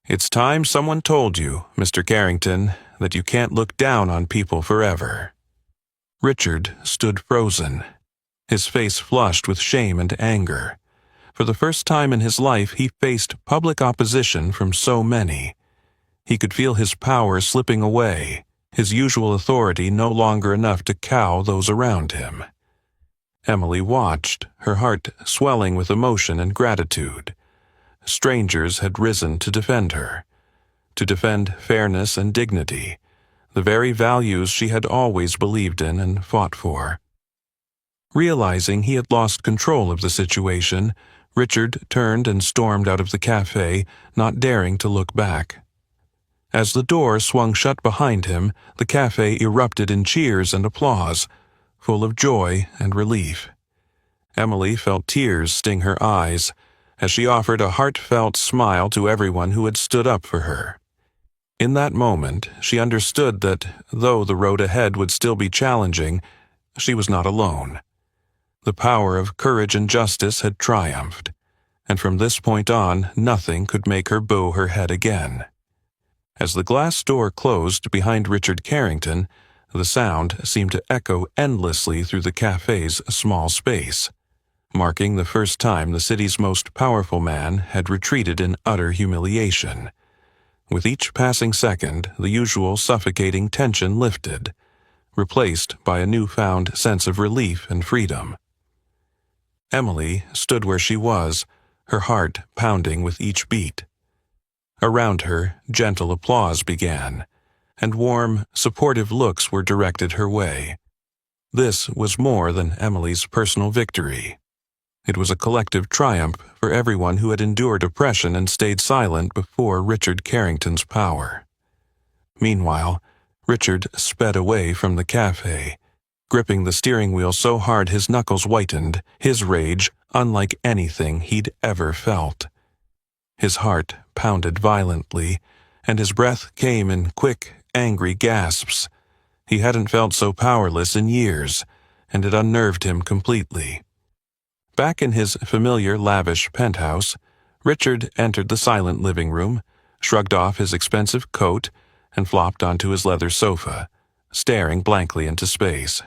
It's time someone told you, Mr. Carrington, that you can't look down on people forever." Richard stood frozen, his face flushed with shame and anger. For the first time in his life, he faced public opposition from so many. He could feel his power slipping away, his usual authority no longer enough to cow those around him. Emily watched, her heart swelling with emotion and gratitude. Strangers had risen to defend her, to defend fairness and dignity, the very values she had always believed in and fought for. Realizing he had lost control of the situation, Richard turned and stormed out of the cafe, not daring to look back. As the door swung shut behind him, the cafe erupted in cheers and applause, full of joy and relief. Emily felt tears sting her eyes as she offered a heartfelt smile to everyone who had stood up for her. In that moment, she understood that, though the road ahead would still be challenging, she was not alone. The power of courage and justice had triumphed, and from this point on, nothing could make her bow her head again. As the glass door closed behind Richard Carrington, the sound seemed to echo endlessly through the cafe's small space, marking the first time the city's most powerful man had retreated in utter humiliation. With each passing second, the usual suffocating tension lifted, replaced by a newfound sense of relief and freedom. Emily stood where she was, her heart pounding with each beat. Around her, gentle applause began, and warm, supportive looks were directed her way. This was more than Emily's personal victory. It was a collective triumph for everyone who had endured oppression and stayed silent before Richard Carrington's power. Meanwhile, Richard sped away from the cafe, gripping the steering wheel so hard his knuckles whitened, his rage unlike anything he'd ever felt. His heart pounded violently, and his breath came in quick, angry gasps. He hadn't felt so powerless in years, and it unnerved him completely. Back in his familiar, lavish penthouse, Richard entered the silent living room, shrugged off his expensive coat, and flopped onto his leather sofa, staring blankly into space.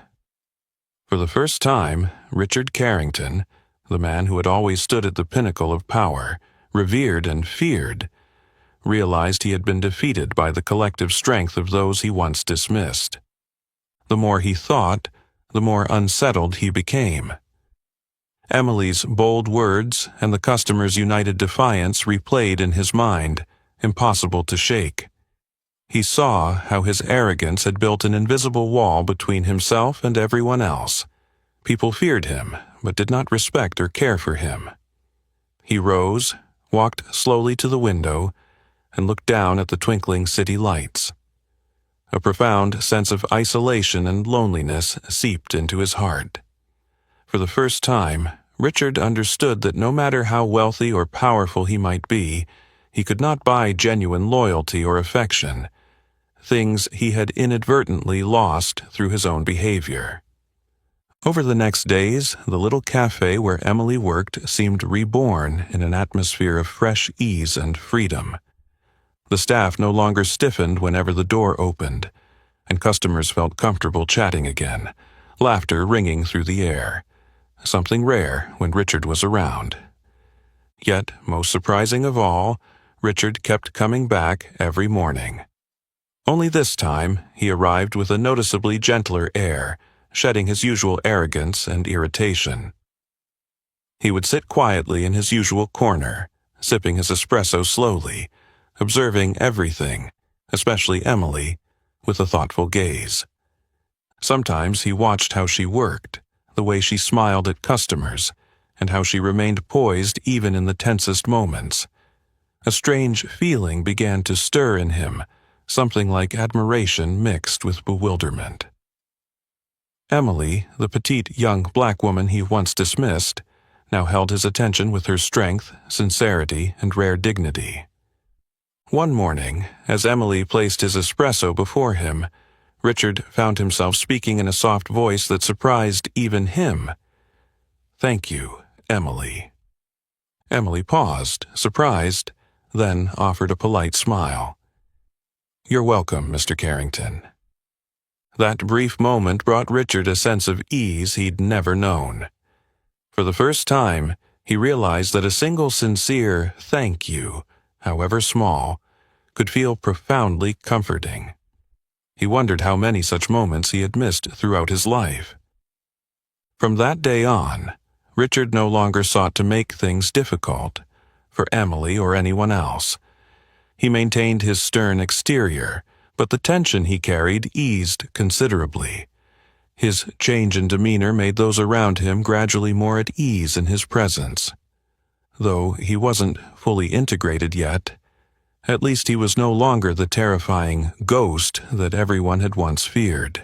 For the first time, Richard Carrington, the man who had always stood at the pinnacle of power, revered and feared, realized he had been defeated by the collective strength of those he once dismissed. The more he thought, the more unsettled he became. Emily's bold words and the customers' united defiance replayed in his mind, impossible to shake. He saw how his arrogance had built an invisible wall between himself and everyone else. People feared him, but did not respect or care for him. He rose, walked slowly to the window, and looked down at the twinkling city lights. A profound sense of isolation and loneliness seeped into his heart. For the first time, Richard understood that no matter how wealthy or powerful he might be, he could not buy genuine loyalty or affection, things he had inadvertently lost through his own behavior. Over the next days, the little cafe where Emily worked seemed reborn in an atmosphere of fresh ease and freedom. The staff no longer stiffened whenever the door opened, and customers felt comfortable chatting again, laughter ringing through the air. something rare when Richard was around. Yet, most surprising of all, Richard kept coming back every morning. Only this time, he arrived with a noticeably gentler air, shedding his usual arrogance and irritation. He would sit quietly in his usual corner, sipping his espresso slowly, observing everything, especially Emily, with a thoughtful gaze. Sometimes he watched how she worked, the way she smiled at customers, and how she remained poised even in the tensest moments. A strange feeling began to stir in him, something like admiration mixed with bewilderment. Emily, the petite young black woman he once dismissed, now held his attention with her strength, sincerity, and rare dignity. One morning, as Emily placed his espresso before him, Richard found himself speaking in a soft voice that surprised even him. "Thank you, Emily." Emily paused, surprised, then offered a polite smile. "You're welcome, Mr. Carrington." That brief moment brought Richard a sense of ease he'd never known. For the first time, he realized that a single sincere "thank you," however small, could feel profoundly comforting. He wondered how many such moments he had missed throughout his life. From that day on, Richard no longer sought to make things difficult, for Emily or anyone else. He maintained his stern exterior, but the tension he carried eased considerably. His change in demeanor made those around him gradually more at ease in his presence. Though he wasn't fully integrated yet, at least he was no longer the terrifying ghost that everyone had once feared.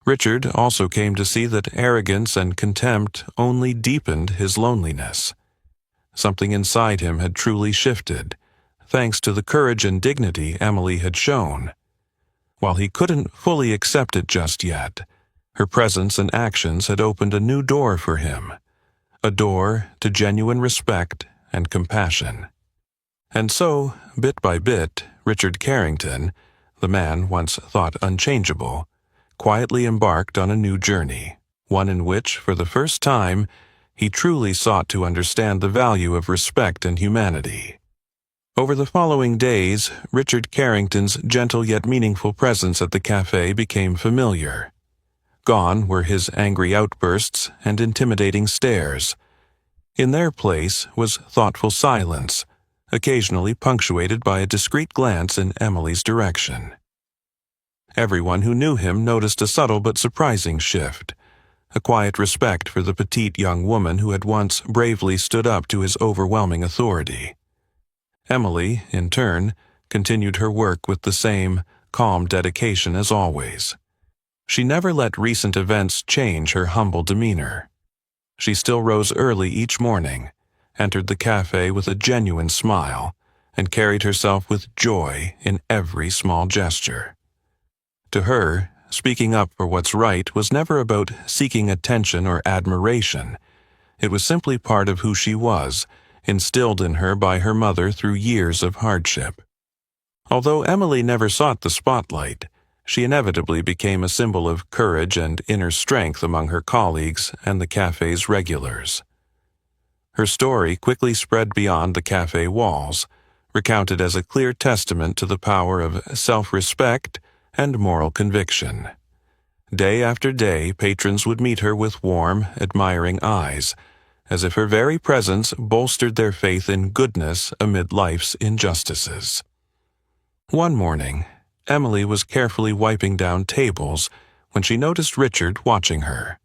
Richard also came to see that arrogance and contempt only deepened his loneliness. Something inside him had truly shifted, thanks to the courage and dignity Emily had shown. While he couldn't fully accept it just yet, her presence and actions had opened a new door for him, a door to genuine respect and compassion. And so, bit by bit, Richard Carrington, the man once thought unchangeable, quietly embarked on a new journey, one in which, for the first time, he truly sought to understand the value of respect and humanity. Over the following days, Richard Carrington's gentle yet meaningful presence at the cafe became familiar. Gone were his angry outbursts and intimidating stares. In their place was thoughtful silence, occasionally punctuated by a discreet glance in Emily's direction. Everyone who knew him noticed a subtle but surprising shift, a quiet respect for the petite young woman who had once bravely stood up to his overwhelming authority. Emily, in turn, continued her work with the same calm dedication as always. She never let recent events change her humble demeanor. She still rose early each morning, entered the cafe with a genuine smile, and carried herself with joy in every small gesture. To her, speaking up for what's right was never about seeking attention or admiration. It was simply part of who she was, instilled in her by her mother through years of hardship. Although Emily never sought the spotlight, she inevitably became a symbol of courage and inner strength among her colleagues and the cafe's regulars. Her story quickly spread beyond the cafe walls, recounted as a clear testament to the power of self-respect and moral conviction. Day after day, patrons would meet her with warm, admiring eyes, as if her very presence bolstered their faith in goodness amid life's injustices. One morning, Emily was carefully wiping down tables when she noticed Richard watching her.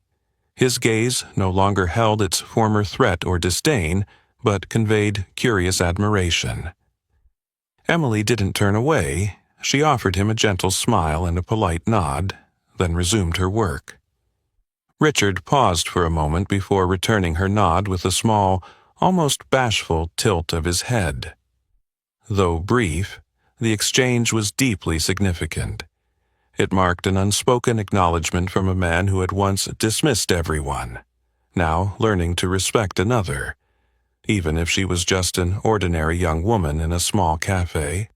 His gaze no longer held its former threat or disdain, but conveyed curious admiration. Emily didn't turn away. She offered him a gentle smile and a polite nod, then resumed her work. Richard paused for a moment before returning her nod with a small, almost bashful tilt of his head. Though brief, the exchange was deeply significant. It marked an unspoken acknowledgement from a man who had once dismissed everyone, now learning to respect another, even if she was just an ordinary young woman in a small cafe.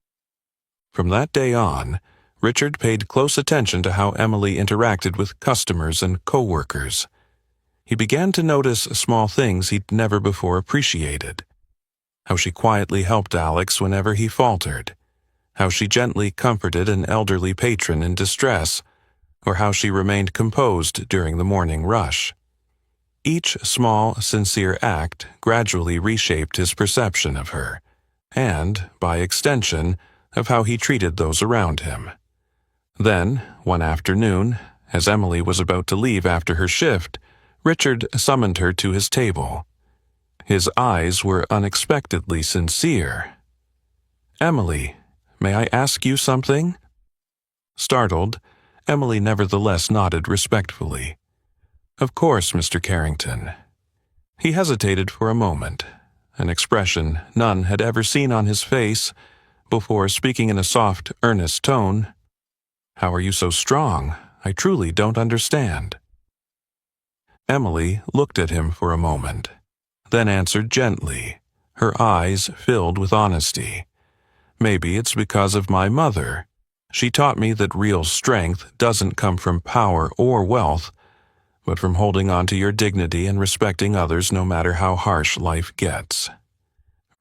From that day on, Richard paid close attention to how Emily interacted with customers and co-workers. He began to notice small things he'd never before appreciated. How she quietly helped Alex whenever he faltered, how she gently comforted an elderly patron in distress, or how she remained composed during the morning rush. Each small, sincere act gradually reshaped his perception of her, and, by extension, of how he treated those around him. Then, one afternoon, as Emily was about to leave after her shift, Richard summoned her to his table. His eyes were unexpectedly sincere. "Emily, may I ask you something?" Startled, Emily nevertheless nodded respectfully. "Of course, Mr. Carrington." He hesitated for a moment, an expression none had ever seen on his face, before speaking in a soft, earnest tone. "How are you so strong? I truly don't understand." Emily looked at him for a moment, then answered gently, her eyes filled with honesty. "Maybe it's because of my mother. She taught me that real strength doesn't come from power or wealth, but from holding on to your dignity and respecting others no matter how harsh life gets."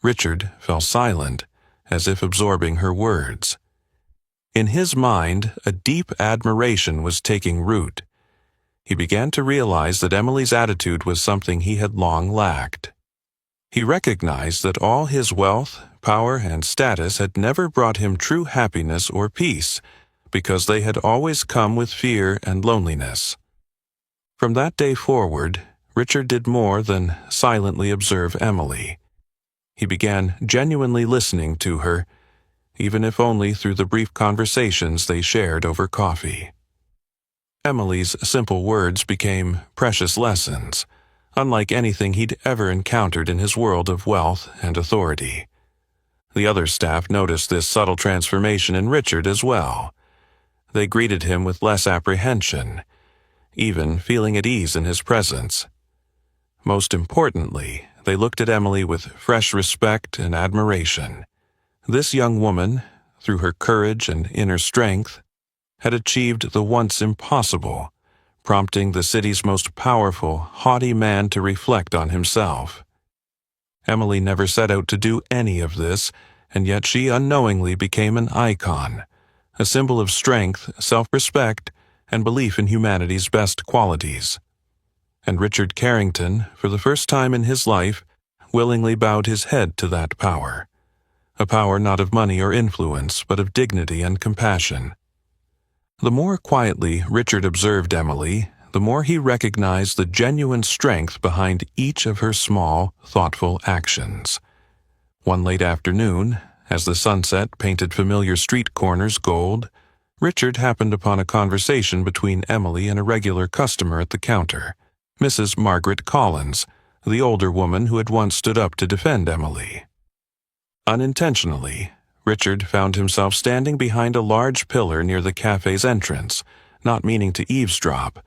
Richard fell silent, as if absorbing her words. In his mind, a deep admiration was taking root. He began to realize that Emily's attitude was something he had long lacked. He recognized that all his wealth, power, and status had never brought him true happiness or peace, because they had always come with fear and loneliness. From that day forward, Richard did more than silently observe Emily. He began genuinely listening to her, even if only through the brief conversations they shared over coffee. Emily's simple words became precious lessons, unlike anything he'd ever encountered in his world of wealth and authority. The other staff noticed this subtle transformation in Richard as well. They greeted him with less apprehension, even feeling at ease in his presence. Most importantly, they looked at Emily with fresh respect and admiration. This young woman, through her courage and inner strength, had achieved the once impossible, prompting the city's most powerful, haughty man to reflect on himself. Emily never set out to do any of this, and yet she unknowingly became an icon, a symbol of strength, self-respect, and belief in humanity's best qualities. And Richard Carrington, for the first time in his life, willingly bowed his head to that power. A power not of money or influence, but of dignity and compassion. The more quietly Richard observed Emily, the more he recognized the genuine strength behind each of her small, thoughtful actions. One late afternoon, as the sunset painted familiar street corners gold, Richard happened upon a conversation between Emily and a regular customer at the counter, Mrs. Margaret Collins, the older woman who had once stood up to defend Emily. Unintentionally, Richard found himself standing behind a large pillar near the cafe's entrance, not meaning to eavesdrop,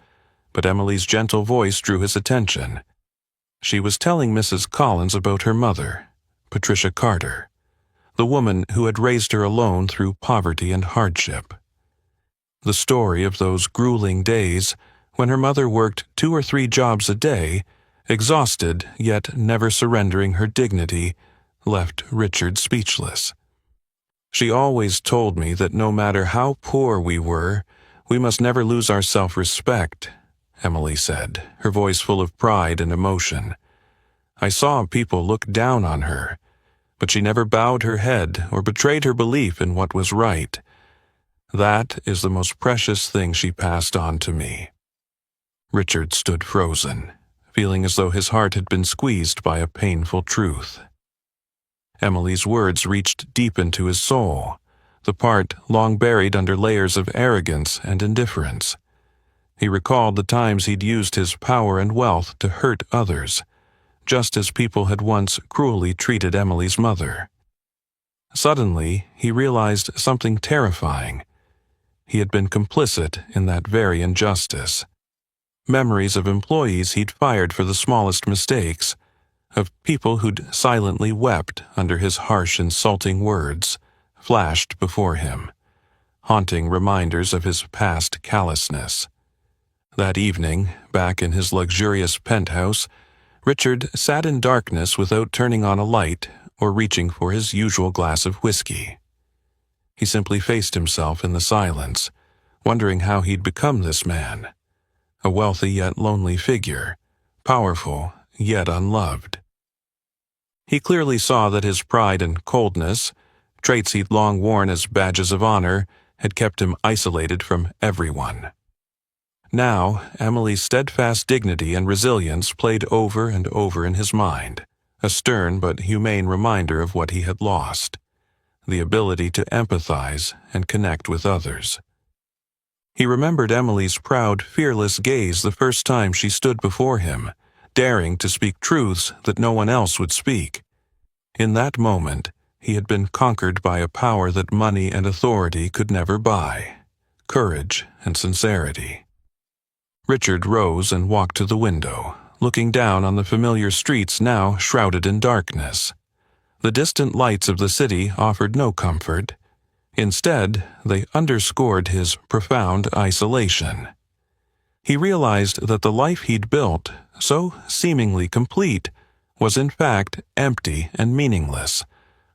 but Emily's gentle voice drew his attention. She was telling Mrs. Collins about her mother, Patricia Carter, the woman who had raised her alone through poverty and hardship. The story of those grueling days, when her mother worked 2 or 3 jobs a day, exhausted yet never surrendering her dignity, left Richard speechless. "She always told me that no matter how poor we were, we must never lose our self-respect," Emily said, her voice full of pride and emotion. "I saw people look down on her, but she never bowed her head or betrayed her belief in what was right. That is the most precious thing she passed on to me." Richard stood frozen, feeling as though his heart had been squeezed by a painful truth. Emily's words reached deep into his soul, the part long buried under layers of arrogance and indifference. He recalled the times he'd used his power and wealth to hurt others, just as people had once cruelly treated Emily's mother. Suddenly, he realized something terrifying. He had been complicit in that very injustice. Memories of employees he'd fired for the smallest mistakes, of people who'd silently wept under his harsh, insulting words, flashed before him, haunting reminders of his past callousness. That evening, back in his luxurious penthouse, Richard sat in darkness without turning on a light or reaching for his usual glass of whiskey. He simply faced himself in the silence, wondering how he'd become this man, a wealthy yet lonely figure, powerful yet unloved. He clearly saw that his pride and coldness, traits he'd long worn as badges of honor, had kept him isolated from everyone. Now, Emily's steadfast dignity and resilience played over and over in his mind, a stern but humane reminder of what he had lost, the ability to empathize and connect with others. He remembered Emily's proud, fearless gaze the first time she stood before him, daring to speak truths that no one else would speak. In that moment, he had been conquered by a power that money and authority could never buy, courage and sincerity. Richard rose and walked to the window, looking down on the familiar streets now shrouded in darkness. The distant lights of the city offered no comfort. Instead, they underscored his profound isolation. He realized that the life he'd built, so seemingly complete, was in fact empty and meaningless,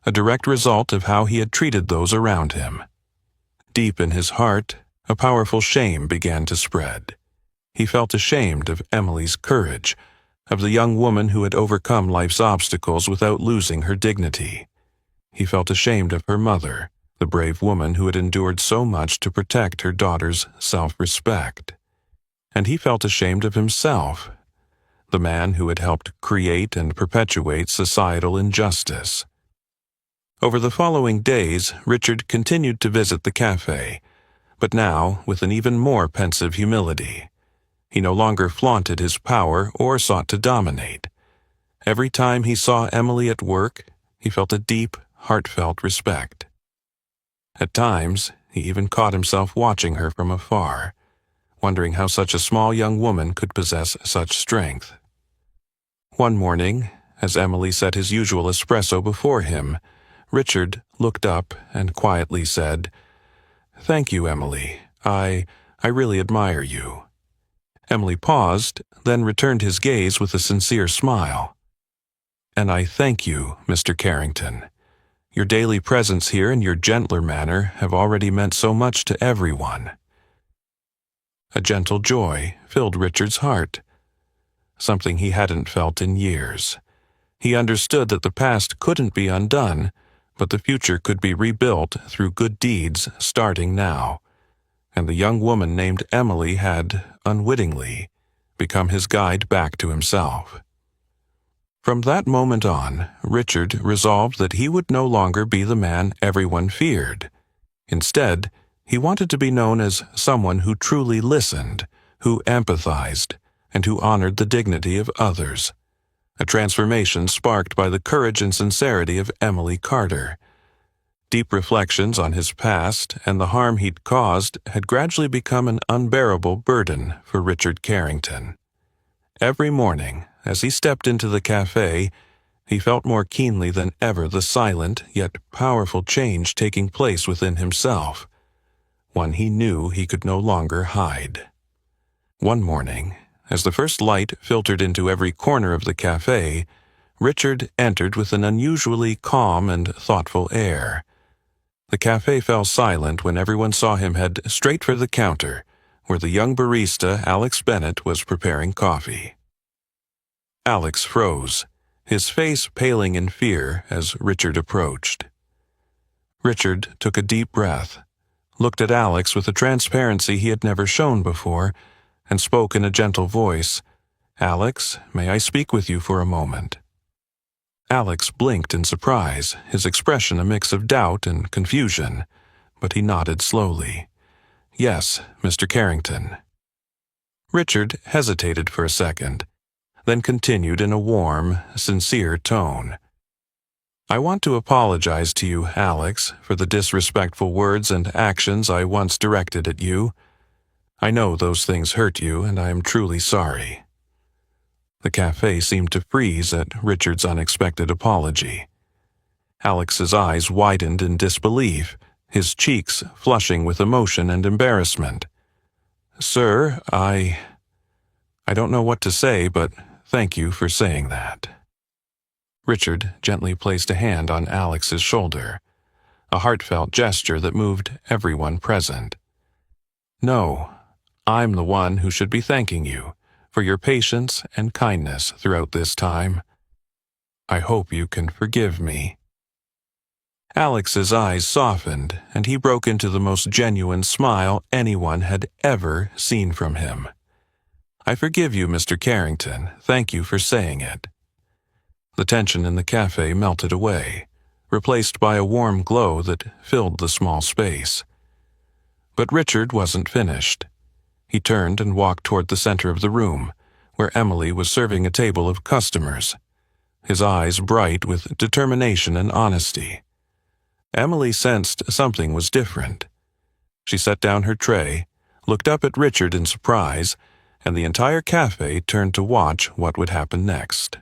a direct result of how he had treated those around him. Deep in his heart, a powerful shame began to spread. He felt ashamed of Emily's courage, of the young woman who had overcome life's obstacles without losing her dignity. He felt ashamed of her mother, the brave woman who had endured so much to protect her daughter's self-respect. And he felt ashamed of himself, the man who had helped create and perpetuate societal injustice. Over the following days, Richard continued to visit the café, but now with an even more pensive humility. He no longer flaunted his power or sought to dominate. Every time he saw Emily at work, he felt a deep, heartfelt respect. At times, he even caught himself watching her from afar, wondering how such a small young woman could possess such strength. One morning, as Emily set his usual espresso before him, Richard looked up and quietly said, "Thank you, Emily. I really admire you." Emily paused, then returned his gaze with a sincere smile. "And I thank you, Mr. Carrington. Your daily presence here and your gentler manner have already meant so much to everyone." A gentle joy filled Richard's heart, something he hadn't felt in years. He understood that the past couldn't be undone, but the future could be rebuilt through good deeds starting now. And the young woman named Emily had, unwittingly, become his guide back to himself. From that moment on, Richard resolved that he would no longer be the man everyone feared. Instead, he wanted to be known as someone who truly listened, who empathized, and who honored the dignity of others. A transformation sparked by the courage and sincerity of Emily Carter. Deep reflections on his past and the harm he'd caused had gradually become an unbearable burden for Richard Carrington. Every morning, as he stepped into the café, he felt more keenly than ever the silent yet powerful change taking place within himself, one he knew he could no longer hide. One morning, as the first light filtered into every corner of the café, Richard entered with an unusually calm and thoughtful air. The café fell silent when everyone saw him head straight for the counter, where the young barista, Alex Bennett, was preparing coffee. Alex froze, his face paling in fear as Richard approached. Richard took a deep breath, looked at Alex with a transparency he had never shown before, and spoke in a gentle voice, "Alex, may I speak with you for a moment?" Alex blinked in surprise, his expression a mix of doubt and confusion, but he nodded slowly. "Yes, Mr. Carrington." Richard hesitated for a second, then continued in a warm, sincere tone. "I want to apologize to you, Alex, for the disrespectful words and actions I once directed at you. I know those things hurt you, and I am truly sorry." The café seemed to freeze at Richard's unexpected apology. Alex's eyes widened in disbelief, his cheeks flushing with emotion and embarrassment. "Sir, I don't know what to say, but thank you for saying that." Richard gently placed a hand on Alex's shoulder, a heartfelt gesture that moved everyone present. "No, I'm the one who should be thanking you for your patience and kindness throughout this time. I hope you can forgive me." Alex's eyes softened, and he broke into the most genuine smile anyone had ever seen from him. "I forgive you, Mr. Carrington. Thank you for saying it." The tension in the cafe melted away, replaced by a warm glow that filled the small space. But Richard wasn't finished. He turned and walked toward the center of the room, where Emily was serving a table of customers, his eyes bright with determination and honesty. Emily sensed something was different. She set down her tray, looked up at Richard in surprise, and the entire cafe turned to watch what would happen next.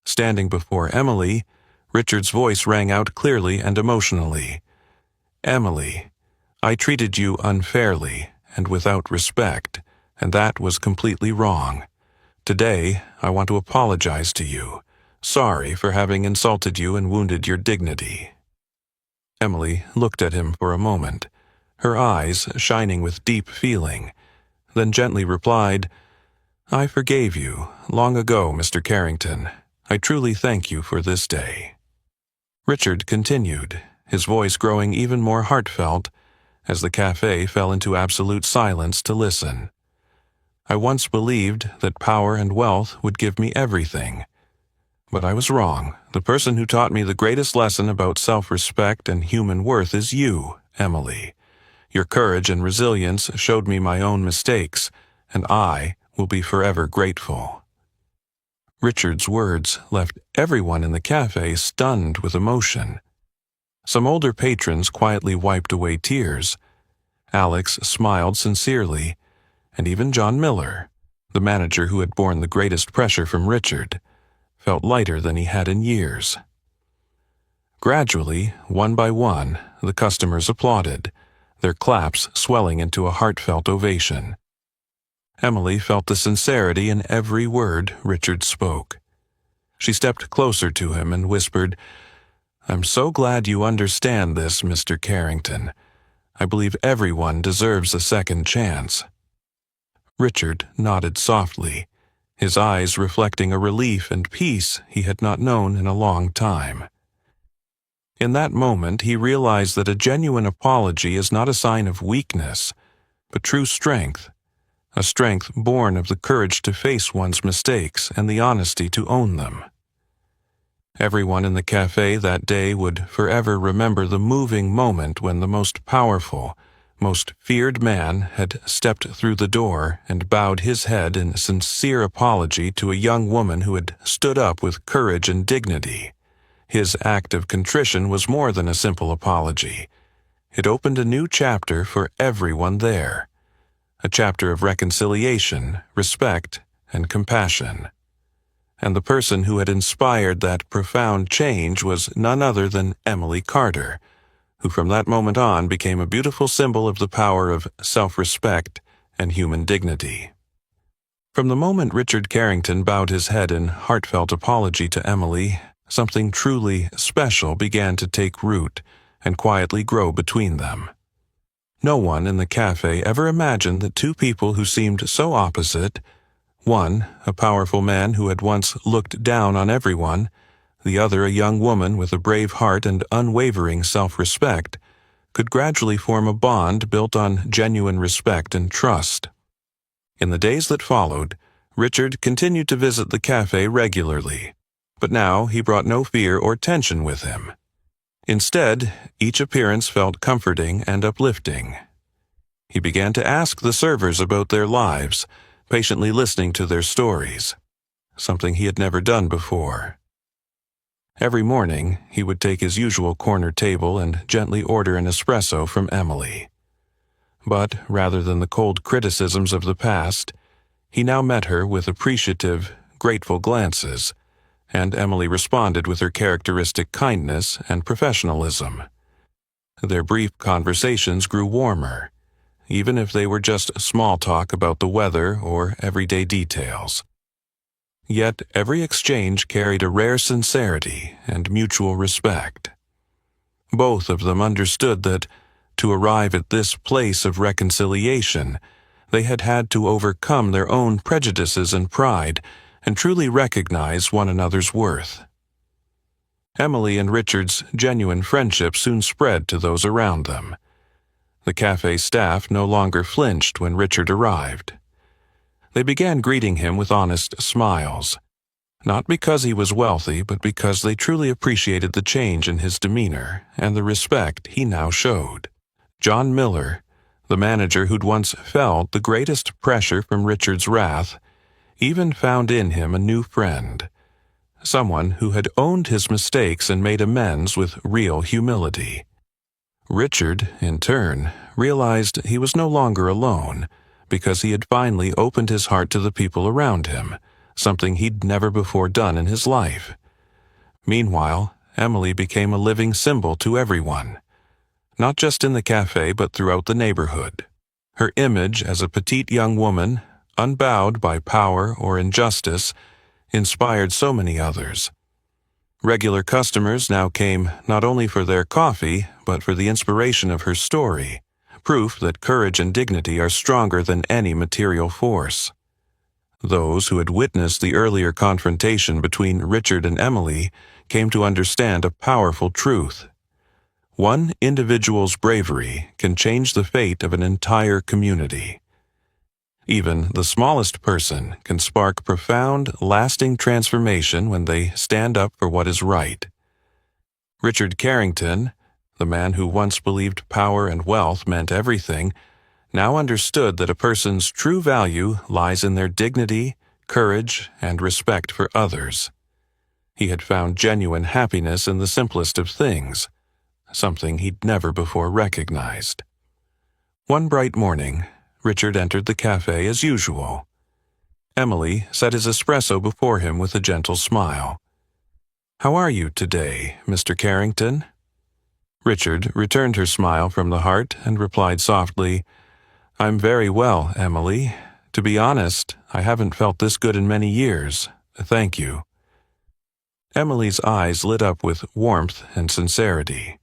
Standing before Emily, Richard's voice rang out clearly and emotionally. "Emily, I treated you unfairly and without respect, and that was completely wrong. Today, I want to apologize to you. Sorry for having insulted you and wounded your dignity." Emily looked at him for a moment, her eyes shining with deep feeling, then gently replied, "I forgave you long ago, Mr. Carrington. I truly thank you for this day." Richard continued, his voice growing even more heartfelt as the cafe fell into absolute silence to listen. "I once believed that power and wealth would give me everything. But I was wrong. The person who taught me the greatest lesson about self-respect and human worth is you, Emily. Your courage and resilience showed me my own mistakes, and I will be forever grateful." Richard's words left everyone in the cafe stunned with emotion. Some older patrons quietly wiped away tears. Alex smiled sincerely, and even John Miller, the manager who had borne the greatest pressure from Richard, felt lighter than he had in years. Gradually, one by one, the customers applauded, their claps swelling into a heartfelt ovation. Emily felt the sincerity in every word Richard spoke. She stepped closer to him and whispered, "I'm so glad you understand this, Mr. Carrington. I believe everyone deserves a second chance." Richard nodded softly, his eyes reflecting a relief and peace he had not known in a long time. In that moment, he realized that a genuine apology is not a sign of weakness, but true strength, a strength born of the courage to face one's mistakes and the honesty to own them. Everyone in the cafe that day would forever remember the moving moment when the most powerful, most feared man had stepped through the door and bowed his head in sincere apology to a young woman who had stood up with courage and dignity. His act of contrition was more than a simple apology. It opened a new chapter for everyone there, a chapter of reconciliation, respect, and compassion. And the person who had inspired that profound change was none other than Emily Carter, who from that moment on became a beautiful symbol of the power of self-respect and human dignity. From the moment Richard Carrington bowed his head in heartfelt apology to Emily, something truly special began to take root and quietly grow between them. No one in the cafe ever imagined that two people who seemed so opposite, one a powerful man who had once looked down on everyone, the other a young woman with a brave heart and unwavering self-respect, could gradually form a bond built on genuine respect and trust. In the days that followed, Richard continued to visit the cafe regularly, but now he brought no fear or tension with him. Instead, each appearance felt comforting and uplifting. He began to ask the servers about their lives, patiently listening to their stories, something he had never done before. Every morning, he would take his usual corner table and gently order an espresso from Emily. But rather than the cold criticisms of the past, he now met her with appreciative, grateful glances, and Emily responded with her characteristic kindness and professionalism. Their brief conversations grew warmer, even if they were just small talk about the weather or everyday details. Yet every exchange carried a rare sincerity and mutual respect. Both of them understood that, to arrive at this place of reconciliation, they had had to overcome their own prejudices and pride and truly recognize one another's worth. Emily and Richard's genuine friendship soon spread to those around them. The cafe staff no longer flinched when Richard arrived. They began greeting him with honest smiles, not because he was wealthy, but because they truly appreciated the change in his demeanor and the respect he now showed. John Miller, the manager who'd once felt the greatest pressure from Richard's wrath, even found in him a new friend, someone who had owned his mistakes and made amends with real humility. Richard, in turn, realized he was no longer alone, because he had finally opened his heart to the people around him, something he'd never before done in his life. Meanwhile, Emily became a living symbol to everyone, not just in the cafe but throughout the neighborhood. Her image as a petite young woman, unbowed by power or injustice, inspired so many others. Regular customers now came not only for their coffee, but for the inspiration of her story, proof that courage and dignity are stronger than any material force. Those who had witnessed the earlier confrontation between Richard and Emily came to understand a powerful truth. One individual's bravery can change the fate of an entire community. Even the smallest person can spark profound, lasting transformation when they stand up for what is right. Richard Carrington, the man who once believed power and wealth meant everything, now understood that a person's true value lies in their dignity, courage, and respect for others. He had found genuine happiness in the simplest of things, something he'd never before recognized. One bright morning, Richard entered the cafe as usual. Emily set his espresso before him with a gentle smile. "How are you today, Mr. Carrington?" Richard returned her smile from the heart and replied softly, "I'm very well, Emily. To be honest, I haven't felt this good in many years. Thank you." Emily's eyes lit up with warmth and sincerity.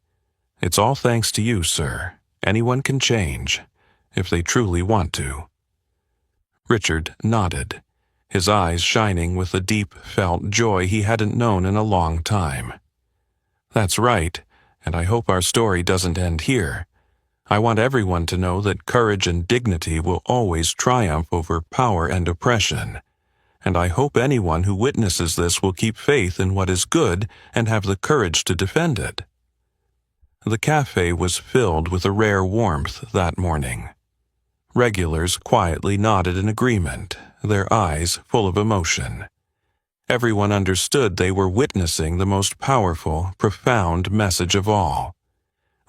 "It's all thanks to you, sir. Anyone can change, if they truly want to." Richard nodded, his eyes shining with a deep felt joy he hadn't known in a long time. "That's right, and I hope our story doesn't end here. I want everyone to know that courage and dignity will always triumph over power and oppression, and I hope anyone who witnesses this will keep faith in what is good and have the courage to defend it." The cafe was filled with a rare warmth that morning. Regulars quietly nodded in agreement, their eyes full of emotion. Everyone understood they were witnessing the most powerful, profound message of all.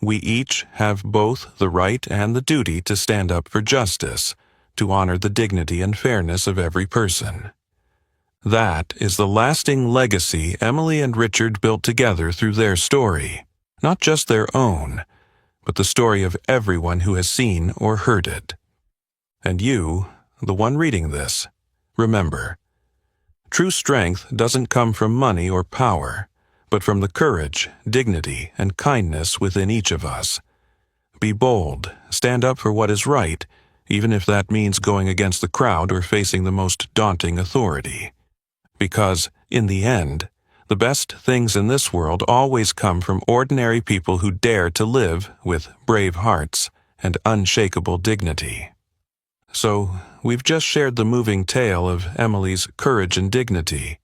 We each have both the right and the duty to stand up for justice, to honor the dignity and fairness of every person. That is the lasting legacy Emily and Richard built together through their story, not just their own, but the story of everyone who has seen or heard it. And you, the one reading this, remember, true strength doesn't come from money or power, but from the courage, dignity, and kindness within each of us. Be bold, stand up for what is right, even if that means going against the crowd or facing the most daunting authority. Because, in the end, the best things in this world always come from ordinary people who dare to live with brave hearts and unshakable dignity. So, we've just shared the moving tale of Emily's courage and dignity,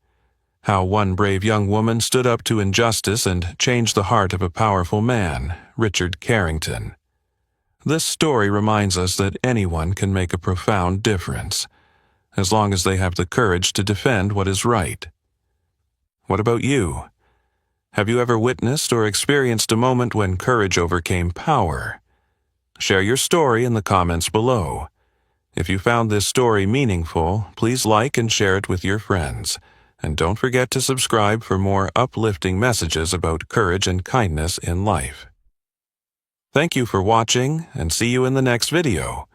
how one brave young woman stood up to injustice and changed the heart of a powerful man, Richard Carrington. This story reminds us that anyone can make a profound difference, as long as they have the courage to defend what is right. What about you? Have you ever witnessed or experienced a moment when courage overcame power? Share your story in the comments below. If you found this story meaningful, please like and share it with your friends. And don't forget to subscribe for more uplifting messages about courage and kindness in life. Thank you for watching, and see you in the next video.